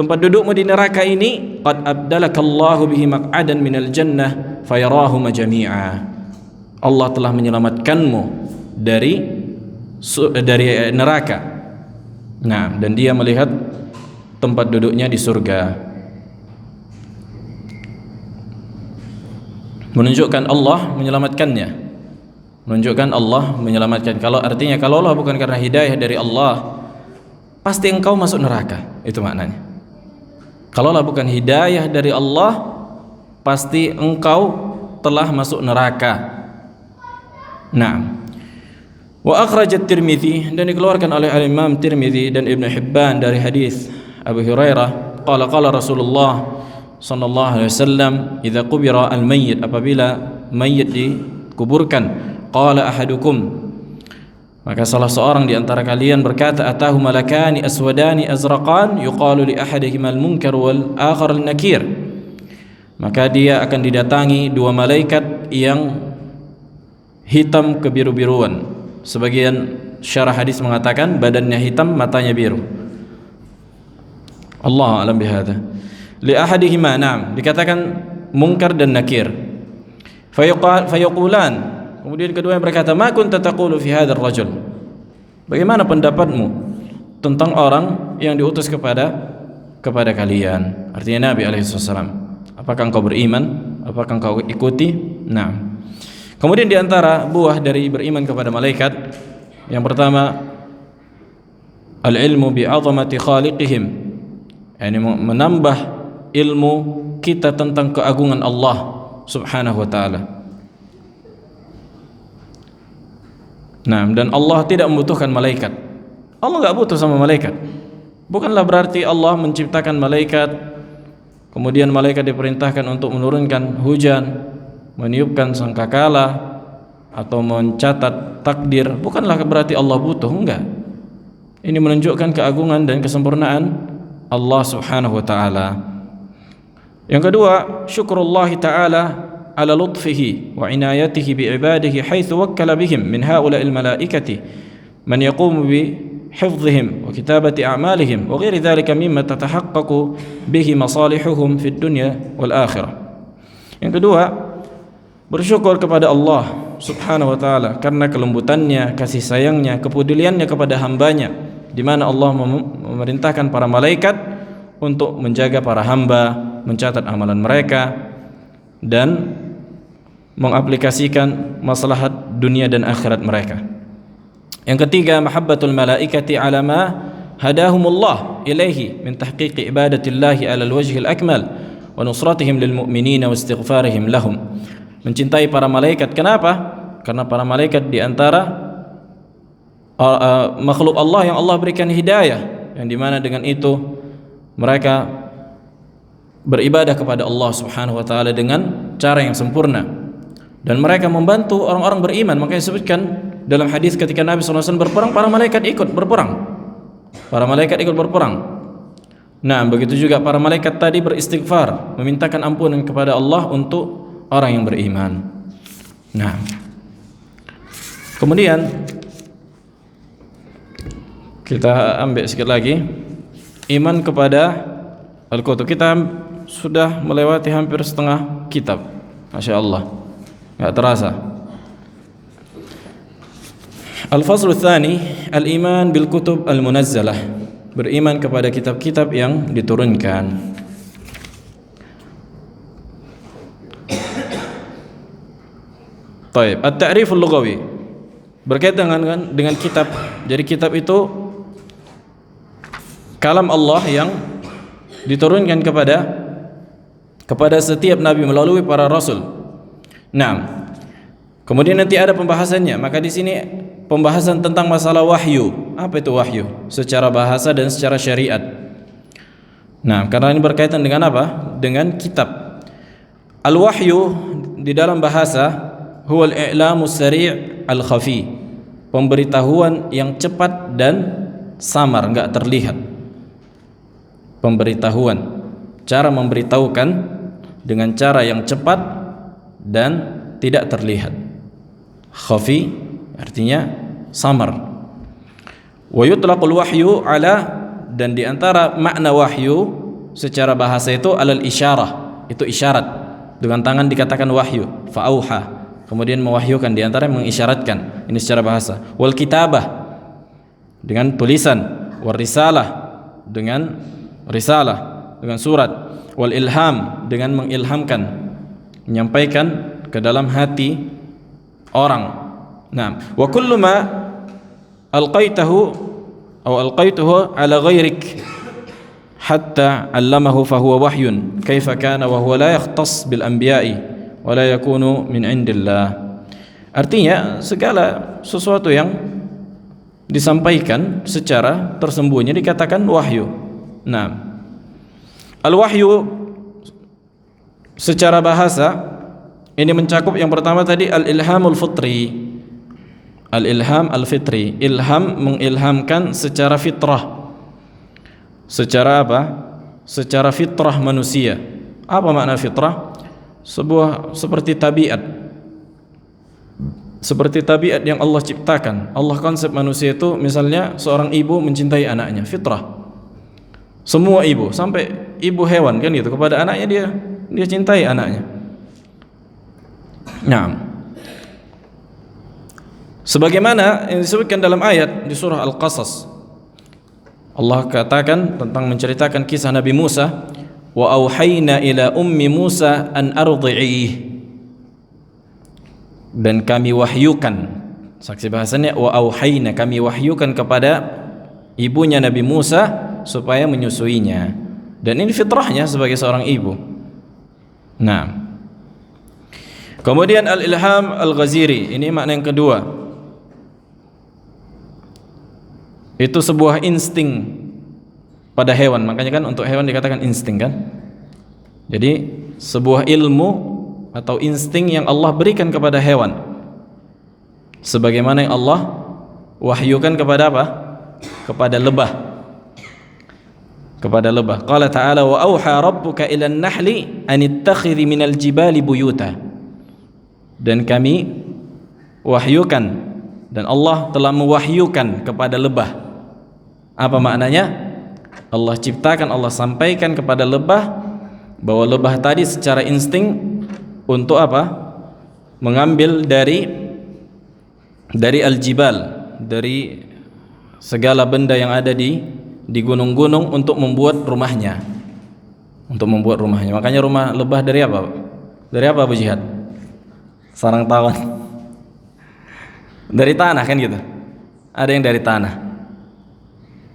Tempat dudukmu di neraka ini qad abdalakallahu bihi maq'adan minal jannah fayarahuma jami'a. Allah telah menyelamatkanmu dari neraka. Nah, dan dia melihat tempat duduknya di surga. Menunjukkan Allah menyelamatkannya. Menunjukkan Allah menyelamatkan. Kalau artinya kalau Allah bukan karena hidayah dari Allah, pasti engkau masuk neraka. Itu maknanya. Kalaulah bukan hidayah dari Allah, pasti engkau telah masuk neraka. Nah, wa akhraj at-Tirmidzi, dan dikeluarkan oleh Imam Tirmidzi dan Ibnu Hibban dari hadis Abu Hurairah, qala Rasulullah sallallahu alaihi wasallam, idza qubira al-mayyit, apabila mayit dikuburkan, qala ahadukum, maka salah seorang di antara kalian berkata, atahu malakani aswadani azraqan yuqalu li ahadihima al-munkar wal akhar al-nakir, maka dia akan didatangi dua malaikat yang hitam kebiru-biruan. Sebagian syarah hadis mengatakan badannya hitam, matanya biru. Allah alam bihadza. Li ahadihima, na'am, dikatakan munkar dan nakir. Fayuqulan, kemudian keduanya berkata, ma kunta taqulu fi hadzal rajul, bagaimana pendapatmu tentang orang yang diutus kepada kalian, artinya Nabi alaihi wasallam, apakah engkau beriman, apakah engkau ikuti? Nah, kemudian di antara buah dari beriman kepada malaikat, yang pertama al-ilmu bi 'azamati khaliqihim, yakni menambah ilmu kita tentang keagungan Allah Subhanahu wa taala. Nah, dan Allah tidak membutuhkan malaikat. Allah enggak butuh sama malaikat. Bukanlah berarti Allah menciptakan malaikat, kemudian malaikat diperintahkan untuk menurunkan hujan, meniupkan sangkakala, atau mencatat takdir. Bukanlah berarti Allah butuh, enggak. Ini menunjukkan keagungan dan kesempurnaan Allah Subhanahu wa taala. Yang kedua, syukrullah taala ala lutfihi wa inayatihi bi ibadihi haitsu wakkala bihim min haula'il malaikati man yaqumu bi hifdhihim wa kitabati a'malihim wa ghairi dzalika mimma tatahaqqaqu bihi masalihuhum fid dunya wal akhirah. Yang kedua, bersyukur kepada Allah Subhanahu wa taala karena kelembutannya, kasih sayangnya, kepeduliannya kepada hambanya, di mana Allah memerintahkan para malaikat untuk menjaga para hamba, mencatat amalan mereka, dan mengaplikasikan maslahat dunia dan akhirat mereka. Yang ketiga, mahabbatul malaikati ala ma hadahumullah ilaihi min tahqiqi ibadatillahi ala alwajhil akmal wa nusratihim lil mu'minina wa istighfarihim lahum. Mencintai para malaikat. Kenapa? Karena para malaikat di antara makhluk Allah yang Allah berikan hidayah, yang dimana dengan itu mereka beribadah kepada Allah Subhanahu wa taala dengan cara yang sempurna, dan mereka membantu orang-orang beriman. Makanya disebutkan dalam hadis ketika Nabi SAW berperang, para malaikat ikut berperang. Para malaikat ikut berperang. Nah, begitu juga para malaikat tadi beristighfar, memintakan ampunan kepada Allah untuk orang yang beriman. Nah, kemudian kita ambil sedikit lagi iman kepada Al-Kutub. Kita sudah melewati hampir setengah kitab, Masya Allah, nggak terasa. Al-Faslu Tsani, Al-Iman bil Kutub Al-Munazzalah, beriman kepada kitab-kitab yang diturunkan. Baik, At-Ta'riful Lughawi berkaitan dengan kitab. Jadi kitab itu kalam Allah yang diturunkan kepada setiap nabi melalui para rasul. Nah, kemudian nanti ada pembahasannya. Maka di sini pembahasan tentang masalah wahyu. Apa itu wahyu? Secara bahasa dan secara syariat. Nah, karena ini berkaitan dengan apa? Dengan kitab. Al-wahyu di dalam bahasa huwal i'lamu sari' al-khafi, pemberitahuan yang cepat dan samar, enggak terlihat. Pemberitahuan, cara memberitahukan dengan cara yang cepat dan tidak terlihat. Khafi artinya samar. Wa yutlaqul wahyu ala, dan di antara makna wahyu secara bahasa itu alal isyarah, itu isyarat. Dengan tangan dikatakan wahyu, fa'auha, kemudian mewahyukan, di antara mengisyaratkan, ini secara bahasa. Wal kitabah, dengan tulisan. Wal risalah, dengan risalah, dengan surat. Wal ilham, dengan mengilhamkan, menyampaikan ke dalam hati orang. Nah, wa kullu ma alqaituhu ala ghairik hatta 'allamahu fahuwa wahyun kaifa kana wa huwa la yakhtass bil anbiya'i wa la yakunu min indillah. Artinya segala sesuatu yang disampaikan secara tersembunyi dikatakan wahyu. Nah, al-wahyu secara bahasa ini mencakup yang pertama tadi al-ilhamul fitri. Al-ilham al-fitri, ilham mengilhamkan secara fitrah. Secara apa? Secara fitrah manusia. Apa makna fitrah? Seperti tabiat. Seperti tabiat yang Allah ciptakan. Allah konsep manusia itu misalnya seorang ibu mencintai anaknya, fitrah. Semua ibu, sampai ibu hewan kan gitu, kepada anaknya dia cintai anaknya. Nah, sebagaimana yang disebutkan dalam ayat di surah Al-Qasas, Allah katakan tentang menceritakan kisah Nabi Musa, wa auhayna ila ummi Musa an ardhi'ih, dan kami wahyukan, saksi bahasanya wa auhayna, kami wahyukan kepada ibunya Nabi Musa supaya menyusuinya. Dan ini fitrahnya sebagai seorang ibu. Nah, kemudian al-ilham al-ghaziri, ini makna yang kedua. Itu sebuah insting pada hewan. Makanya kan untuk hewan dikatakan insting kan. Jadi sebuah ilmu atau insting yang Allah berikan kepada hewan, sebagaimana yang Allah wahyukan kepada apa? Kepada lebah. Kepada lebah. Qala ta'ala wa auha rabbuka ila an-nahli an ittakhidhi minal jibali buyuta. Dan kami wahyukan, dan Allah telah mewahyukan kepada lebah. Apa maknanya? Allah ciptakan, Allah sampaikan kepada lebah bahwa lebah tadi secara insting untuk apa? Mengambil dari al-jibal, dari segala benda yang ada di gunung-gunung untuk membuat rumahnya. Untuk membuat rumahnya. Makanya rumah lebah dari apa? Dari apa Abu Jihad? Sarang tawon. Dari tanah kan gitu. Ada yang dari tanah.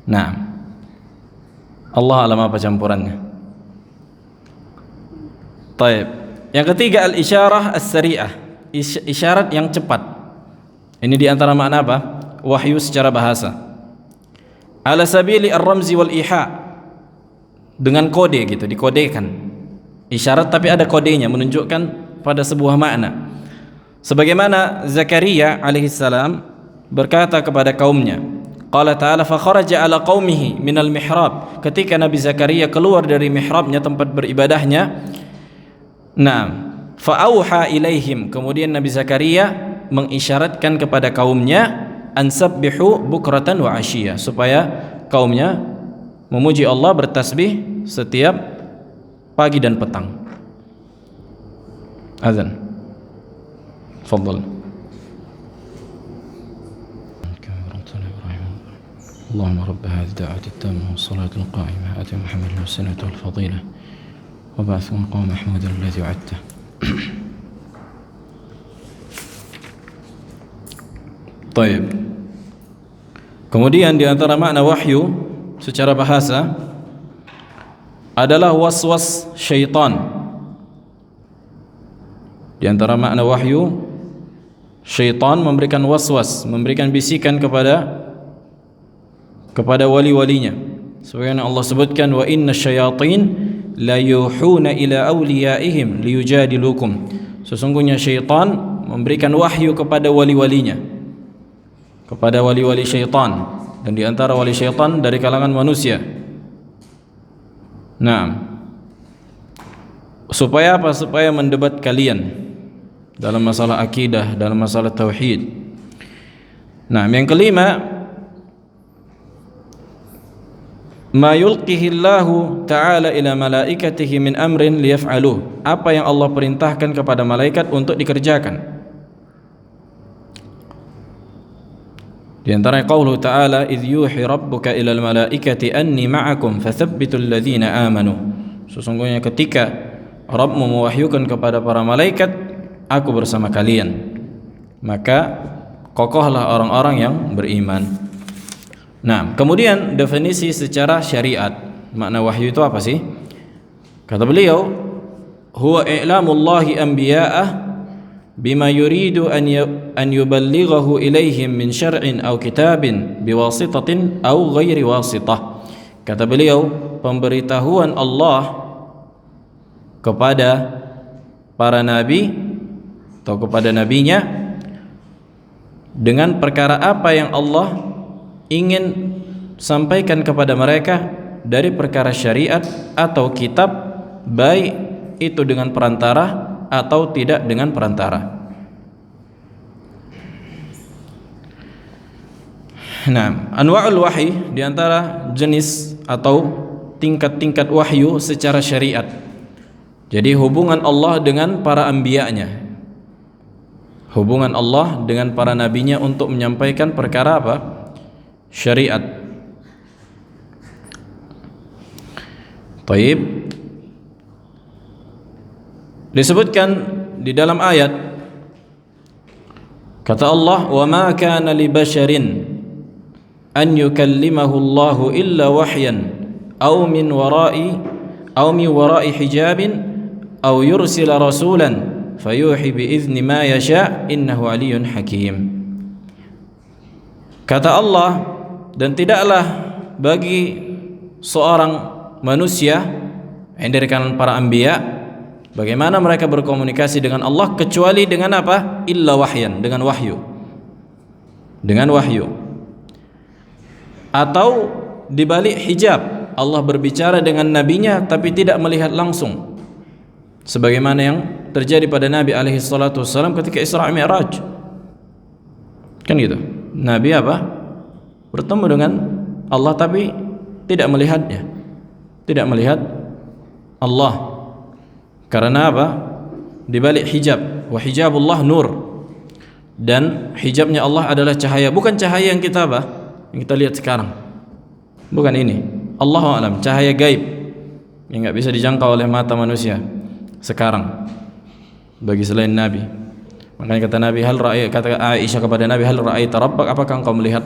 Nah, Allah alam apa campurannya. Taib. Yang ketiga al-isyarah as-sari'ah, isyarat yang cepat. Ini di antara makna apa? Wahyu secara bahasa. Ala sabili ar-ramzi wal iha, dengan kode gitu, dikodekan. Isyarat tapi ada kodenya, menunjukkan pada sebuah makna. Sebagaimana Zakaria alaihissalam berkata kepada kaumnya, qala ta'ala fa kharaja ala qaumihi minal mihrab, ketika Nabi Zakaria keluar dari mihrabnya, tempat beribadahnya. Nah, fa auha ilaihim, kemudian Nabi Zakaria mengisyaratkan kepada kaumnya, ansabbihu bukratan wa ashiya, supaya kaumnya memuji Allah, bertasbih setiap pagi dan petang. Azan. Fadhal. اللهم رب هذه الدعوة التامة والصلاة القائمة آت محمد الوسيلة والفضيلة وبعثه مقام محمود الذي وعدته. Taib. Kemudian di antara makna wahyu secara bahasa adalah waswas syaitan. Di antara makna wahyu, syaitan memberikan waswas, memberikan bisikan kepada wali-walinya. Sebagaimana Allah sebutkan, wa inna syayatin la yuhuna ila awliyaihim liyujadilukum. Sesungguhnya syaitan memberikan wahyu kepada wali-walinya, kepada wali-wali syaitan, dan di antara wali syaitan dari kalangan manusia. Nah, supaya apa? Supaya mendebat kalian dalam masalah akidah, dalam masalah tauhid. Nah, yang kelima, ma yulqihi Allahu ta'ala ila malaikatihi min amrin liyaf'aluh, apa yang Allah perintahkan kepada malaikat untuk dikerjakan. Di antara qauluhu ta'ala, idh yuhi rabbuka ilal malaikati anni ma'akum fathabbitul ladzina amanu, sesungguhnya ketika Rabbmu mewahyukan kepada para malaikat, aku bersama kalian, maka kokohlah orang-orang yang beriman. Nah, kemudian definisi secara syariat. Makna wahyu itu apa sih? Kata beliau, huwa i'lamullahi anbiya'ah bima yuridu an yuballighahu ilaihim min syar'in aw kitabin biwasitatin aw ghairi wasitah. Kata beliau, pemberitahuan Allah kepada para nabi atau kepada nabinya dengan perkara apa yang Allah ingin sampaikan kepada mereka dari perkara syariat atau kitab, baik itu dengan perantara atau tidak dengan perantara. Nah, anwa'ul wahyi, di antara jenis atau tingkat-tingkat wahyu secara syariat. Jadi hubungan Allah dengan para anbiya-Nya, hubungan Allah dengan para nabinya untuk menyampaikan perkara apa? Syariat. Taib. Disebutkan di dalam ayat, kata Allah, wa ma kana li basharin an yukallimahu Allahu illa wahyan aw min wara'i hijabin aw yursila rasulan fayuhi biizni ma yasha innahu aliyyun hakim. Kata Allah, dan tidaklah bagi seorang manusia yang dari kalangan para anbiya, bagaimana mereka berkomunikasi dengan Allah kecuali dengan apa? Illa wahyan, dengan wahyu. Dengan wahyu. Atau di balik hijab, Allah berbicara dengan nabinya tapi tidak melihat langsung. Sebagaimana yang terjadi pada Nabi alaihi salatu wassalam ketika Isra Mi'raj. Kan gitu. Nabi apa? Bertemu dengan Allah tapi tidak melihatnya. Tidak melihat Allah. Karena apa? Di balik hijab, wa hijabullah nur. Dan hijabnya Allah adalah cahaya, bukan cahaya yang kita apa? Yang kita lihat sekarang. Bukan ini. Allahu a'lam, cahaya gaib yang enggak bisa dijangkau oleh mata manusia sekarang bagi selain Nabi. Makanya kata Nabi, kata Aisyah kepada Nabi, hal ra'aita rabbak, apakah engkau melihat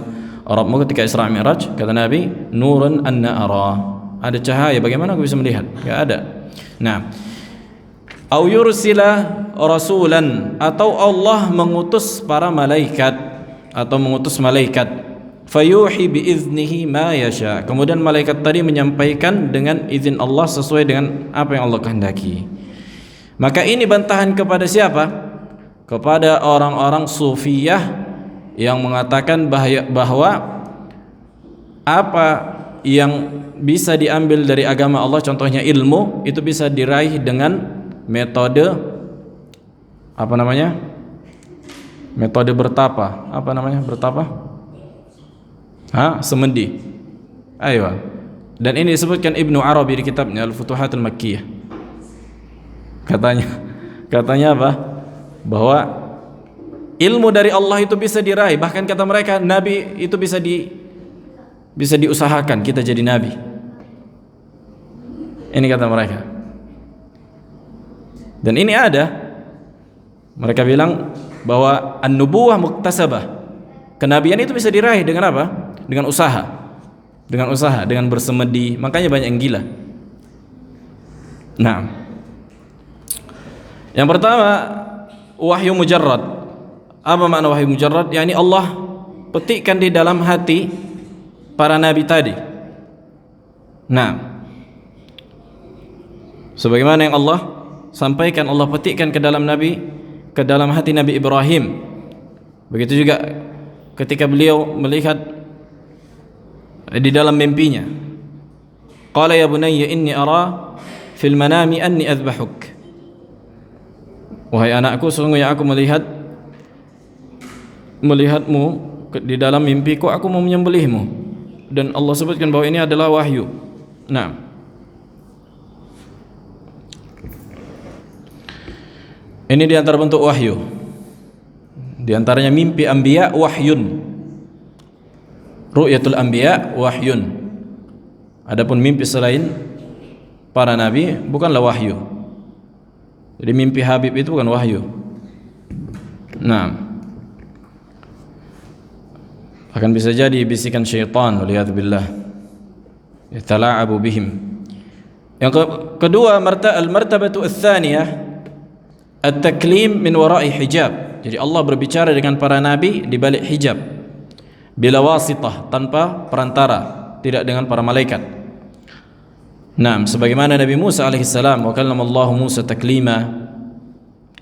Rabbmu ketika Isra Mi'raj? Kata Nabi, nurun anna ara. Ada cahaya, bagaimana aku bisa melihat? Enggak ada. Nah, au yursila rasulan, atau Allah mengutus para malaikat atau mengutus malaikat, fayuhi biiznihi ma yasha. Kemudian malaikat tadi menyampaikan dengan izin Allah sesuai dengan apa yang Allah kehendaki. Maka ini bantahan kepada siapa? Kepada orang-orang sufiyah yang mengatakan bahwa apa yang bisa diambil dari agama Allah, contohnya ilmu, itu bisa diraih dengan metode apa namanya? Metode bertapa. Apa namanya bertapa? Semedi. Ayo. Dan ini disebutkan Ibnu Arabi di kitabnya Al-Futuhatul Makkiyah. Katanya apa? Bahwa ilmu dari Allah itu bisa diraih. Bahkan kata mereka, nabi itu bisa diusahakan kita jadi nabi. Ini kata mereka. Dan ini ada. Mereka bilang bahwa an-nubuwah muktasabah. Kenabian itu bisa diraih dengan apa? Dengan usaha. Dengan usaha, dengan bersemedi. Makanya banyak yang gila. Nah, yang pertama, wahyu mujarrad. Apa makna wahyu mujarrad? Yani Allah petikkan di dalam hati para nabi tadi. Nah, sebagaimana yang Allah sampaikan, Allah petikkan ke dalam hati Nabi Ibrahim. Begitu juga ketika beliau melihat di dalam mimpinya, qala ya bunayya inni ara fil manami anni adbahuk. Wahai anakku, sesungguhnya aku melihatmu di dalam mimpiku, aku mau menyembelihmu. Dan Allah sebutkan bahwa ini adalah wahyu. Nah, ini di antara bentuk wahyu. Di antaranya mimpi anbiya wahyun. Ru'yatul anbiya wahyun. Adapun mimpi selain para nabi bukanlah wahyu. Jadi mimpi Habib itu bukan wahyu. Nah, akan bisa jadi bisikan syaitan, waliyadzubillah. yatala'abu bihim. Yang kedua, al-martabatu ats-tsaniyah at-taklim min wara'i hijab. Jadi Allah berbicara dengan para nabi di balik hijab, bila wasitah, tanpa perantara, tidak dengan para malaikat. Nah, sebagaimana Nabi Musa alaihissalam, wa kallamallahu Musa taklima,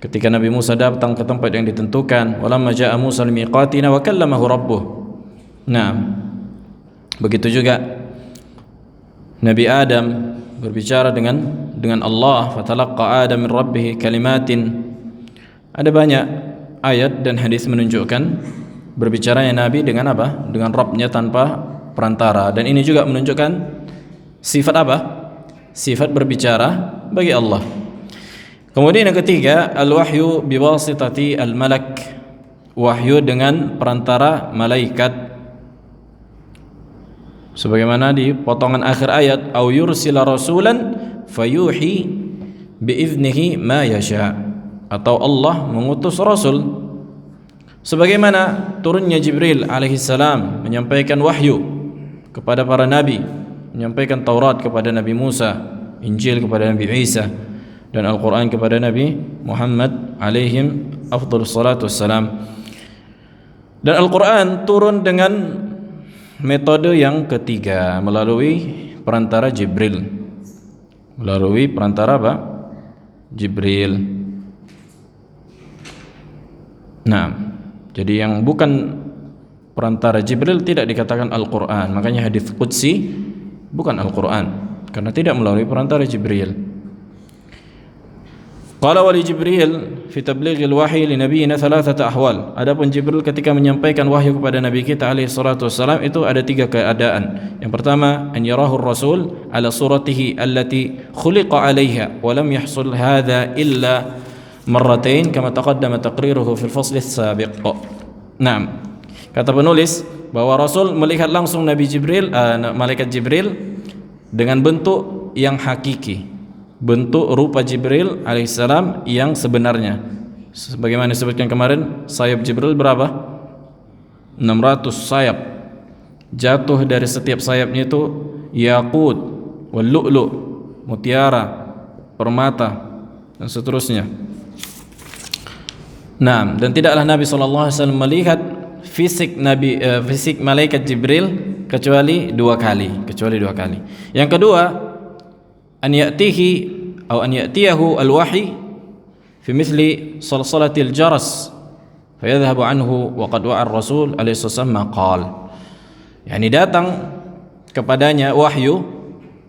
ketika Nabi Musa datang ke tempat yang ditentukan, walamma jaa Musa limiqatina wa kallamahu rabbuh. Nah, begitu juga Nabi Adam berbicara dengan Allah, fatalaqqa Adam min rabbih kalimatin. Ada banyak ayat dan hadis menunjukkan berbicaranya Nabi dengan apa? Dengan Rabbnya tanpa perantara. Dan ini juga menunjukkan sifat apa? Sifat berbicara bagi Allah. Kemudian yang ketiga, al-wahyu biwasitati al-malak, wahyu dengan perantara malaikat. Sebagaimana di potongan akhir ayat, au yursila rasulan fayuhi biiznihi ma yasha, atau Allah mengutus rasul. Sebagaimana turunnya Jibril alaihissalam menyampaikan wahyu kepada para nabi, menyampaikan Taurat kepada Nabi Musa, Injil kepada Nabi Isa, dan Al-Quran kepada Nabi Muhammad alaihim afdhalus salatu wassalam. Dan Al-Quran turun dengan metode yang ketiga, melalui perantara Jibril. Melalui perantara apa? Jibril. Nah, jadi yang bukan perantara Jibril tidak dikatakan Al-Quran. Makanya hadits qudsi bukan Al-Quran, karena tidak melalui perantara Jibril. Qala wa li Jibril fi tablighil wahyi li nabiyina thalathata ahwal. Adapun Jibril ketika menyampaikan wahyu kepada nabi kita alaihi salatu wassalam, itu ada tiga keadaan. Yang pertama, an yarahu ar-rasul ala suratihi allati khuliqa 'alaiha wa lam yahsul hadha illa marratain kama taqaddama taqriruhu fil fasl as-sabiq. Naam. Kata penulis bahwa Rasul melihat langsung Nabi Jibril, malaikat Jibril dengan bentuk yang hakiki, bentuk rupa Jibril alaihissalam yang sebenarnya. Sebagaimana disebutkan kemarin, sayap Jibril berapa? 600 sayap. Jatuh dari setiap sayapnya itu yaqut, wal lu'lu', mutiara, permata, dan seterusnya. Nah, dan tidaklah Nabi SAW melihat fisik fisik malaikat Jibril kecuali dua kali. Yang kedua, an ya'tiyahu al-wahyi fi mithli salsalatil jaras fayadhhabu anhu wa qad wa'a ar-rasul alaihi wasallam qala. Yani datang kepadanya wahyu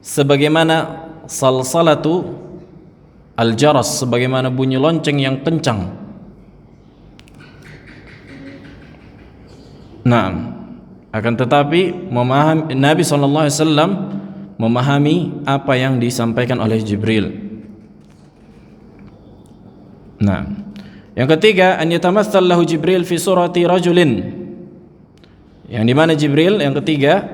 sebagaimana salsalatu al-jaras, sebagaimana bunyi lonceng yang kencang. Nah, akan tetapi Nabi SAW memahami apa yang disampaikan oleh Jibril. Nah, yang ketiga, an yatamassal lahu Jibril fi surati rajulin. Yang dimana Jibril, yang ketiga,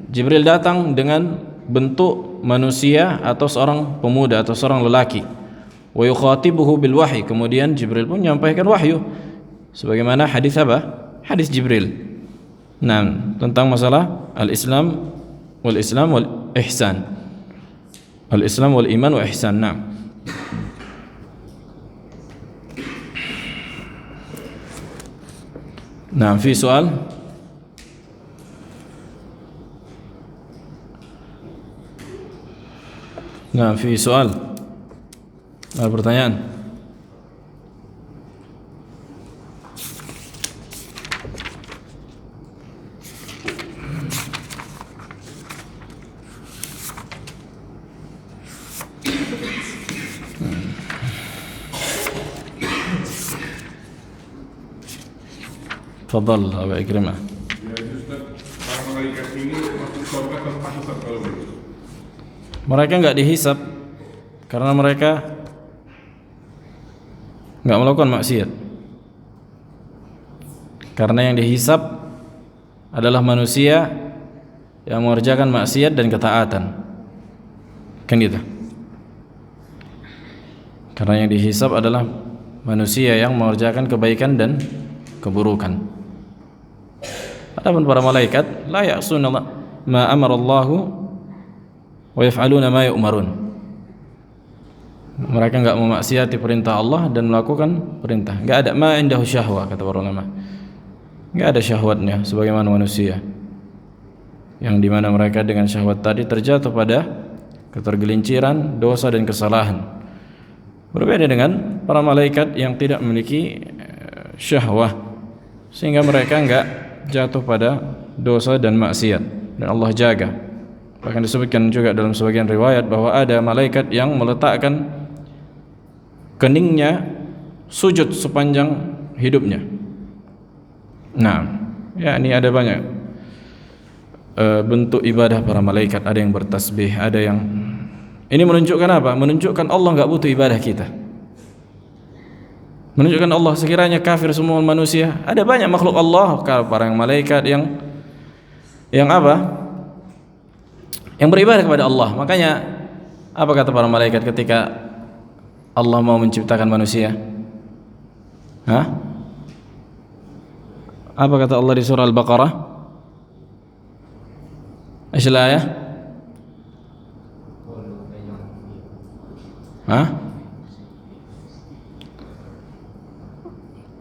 Jibril datang dengan bentuk manusia atau seorang pemuda atau seorang lelaki. Wa yukhatibuhu bil wahyi. Kemudian Jibril pun menyampaikan wahyu. Sebagaimana hadis apa? Hadis Jibril. Nah, tentang masalah al-Islam wal ihsan. Al-Islam wal iman wa ihsan. Nah, fi soal? Nah, fi soal? Ada pertanyaan? Fadhal Abu Ikrimah. Mereka enggak dihisab karena mereka enggak melakukan maksiat. Karena yang dihisab adalah manusia yang mengerjakan maksiat dan ketaatan. Kan gitu. Karena yang dihisab adalah manusia yang mengerjakan kebaikan dan keburukan. Adapun para malaikat la ya'suna ma amara Allah wa yaf'aluna ma yu'marun. Mereka enggak memaksiati perintah Allah dan melakukan perintah. Enggak ada ma indahu syahwa, kata para ulama. Enggak ada syahwatnya sebagaimana manusia, yang dimana mereka dengan syahwat tadi terjatuh pada ketergelinciran, dosa dan kesalahan. Berbeda dengan para malaikat yang tidak memiliki syahwah, sehingga mereka enggak jatuh pada dosa dan maksiat, dan Allah jaga. Bahkan disebutkan juga dalam sebagian riwayat bahwa ada malaikat yang meletakkan keningnya sujud sepanjang hidupnya. Nah, ya ini ada banyak bentuk ibadah para malaikat. Ada yang bertasbih, ada yang, ini menunjukkan apa? Menunjukkan Allah enggak butuh ibadah kita. Menunjukkan Allah sekiranya kafir semua manusia, ada banyak makhluk Allah, para yang malaikat yang apa? Yang beribadah kepada Allah. Makanya apa kata para malaikat ketika Allah mau menciptakan manusia? Apa kata Allah di surah Al-Baqarah? Eesh al-ayah?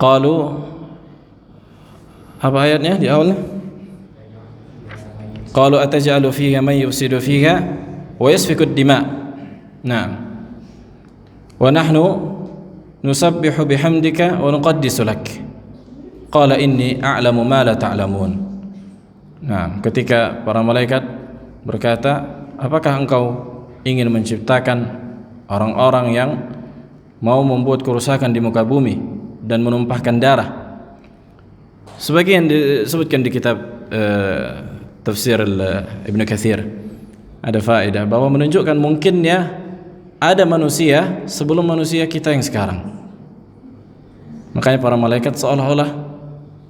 Qalu, apa ayatnya di awalnya? Qalu ataj'alu fiha man yufsidu fiha wa yasfiku ad-dima'. Naam. Wa nahnu nusabbihu bihamdika wa nuqaddisu lak. Qala inni a'lamu ma la ta'lamun. Nah, ketika para malaikat berkata, apakah engkau ingin menciptakan orang-orang yang mau membuat kerusakan di muka bumi dan menumpahkan darah? Sebagian disebutkan di kitab tafsir Ibn Katsir, ada faedah bahwa menunjukkan mungkinnya ada manusia sebelum manusia kita yang sekarang. Makanya para malaikat seolah-olah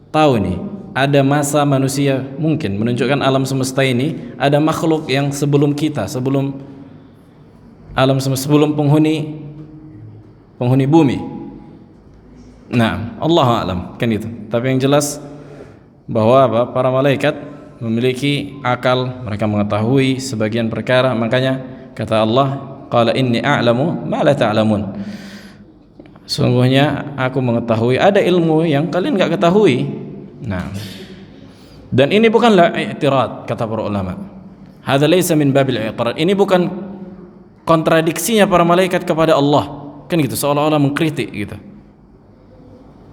tahu nih, ada masa manusia, mungkin menunjukkan alam semesta ini ada makhluk yang sebelum kita, sebelum alam semesta, sebelum penghuni bumi. Nah, Allahu a'lam, kan gitu. Tapi yang jelas bahwa para malaikat memiliki akal, mereka mengetahui sebagian perkara. Makanya kata Allah, qala inni a'lamu ma la ta'lamun. Sungguhnya aku mengetahui ada ilmu yang kalian enggak ketahui. Nah, dan ini bukanlah i'tirad, kata para ulama. Hadza laysa min babil i'tirad. Ini bukan kontradiksinya para malaikat kepada Allah. Kan gitu, seolah-olah mengkritik gitu.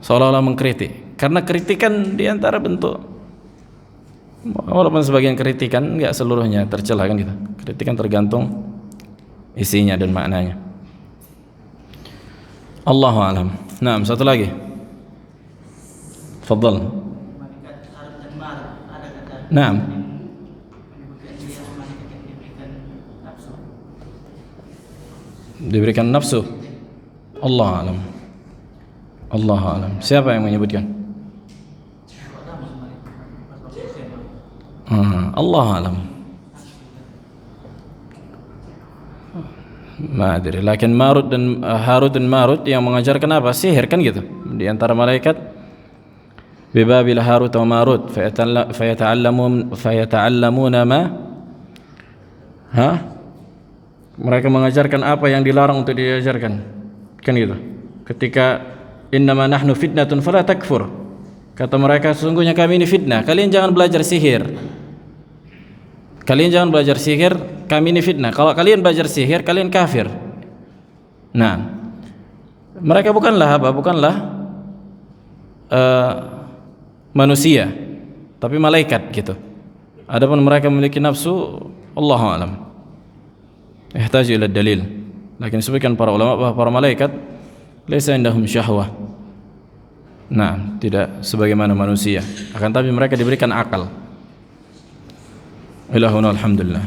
Seolah-olah mengkritik. Karena kritikan di antara bentuk, walaupun sebagian kritikan enggak seluruhnya tercela, kan gitu. Kritikan tergantung isinya dan maknanya. Allahu a'lam. Naam, satu lagi. Fadhal. Naam. Diberikan nafsu. Allahu a'lam. Allahu a'lam. Siapa yang menyebutkan? Allahu a'lam. Ma'adri. Lakin Marut dan Harut dan Marut yang mengajarkan apa? Sihir, kan gitu. Di antara malaikat bibabil Harut wa Marut fayata'allamuna ma mereka mengajarkan apa yang dilarang untuk diajarkan, kan gitu. Ketika innama nahnu fitnatun fala takfur, kata mereka sesungguhnya kami ini fitnah, kalian jangan belajar sihir. Kalian jangan belajar sihir, kami ini fitnah. Kalau kalian belajar sihir, kalian kafir. Nah, mereka bukanlah apa? Bukanlah manusia, tapi malaikat gitu. Adapun mereka memiliki nafsu, Allahu a'lam. Yahtaju ila dalil. Lakin sebutkan para ulama bahwa para malaikat laisa indahum syahwah. Nah, tidak sebagaimana manusia. Akan tapi mereka diberikan akal. Ilahuna alhamdulillah.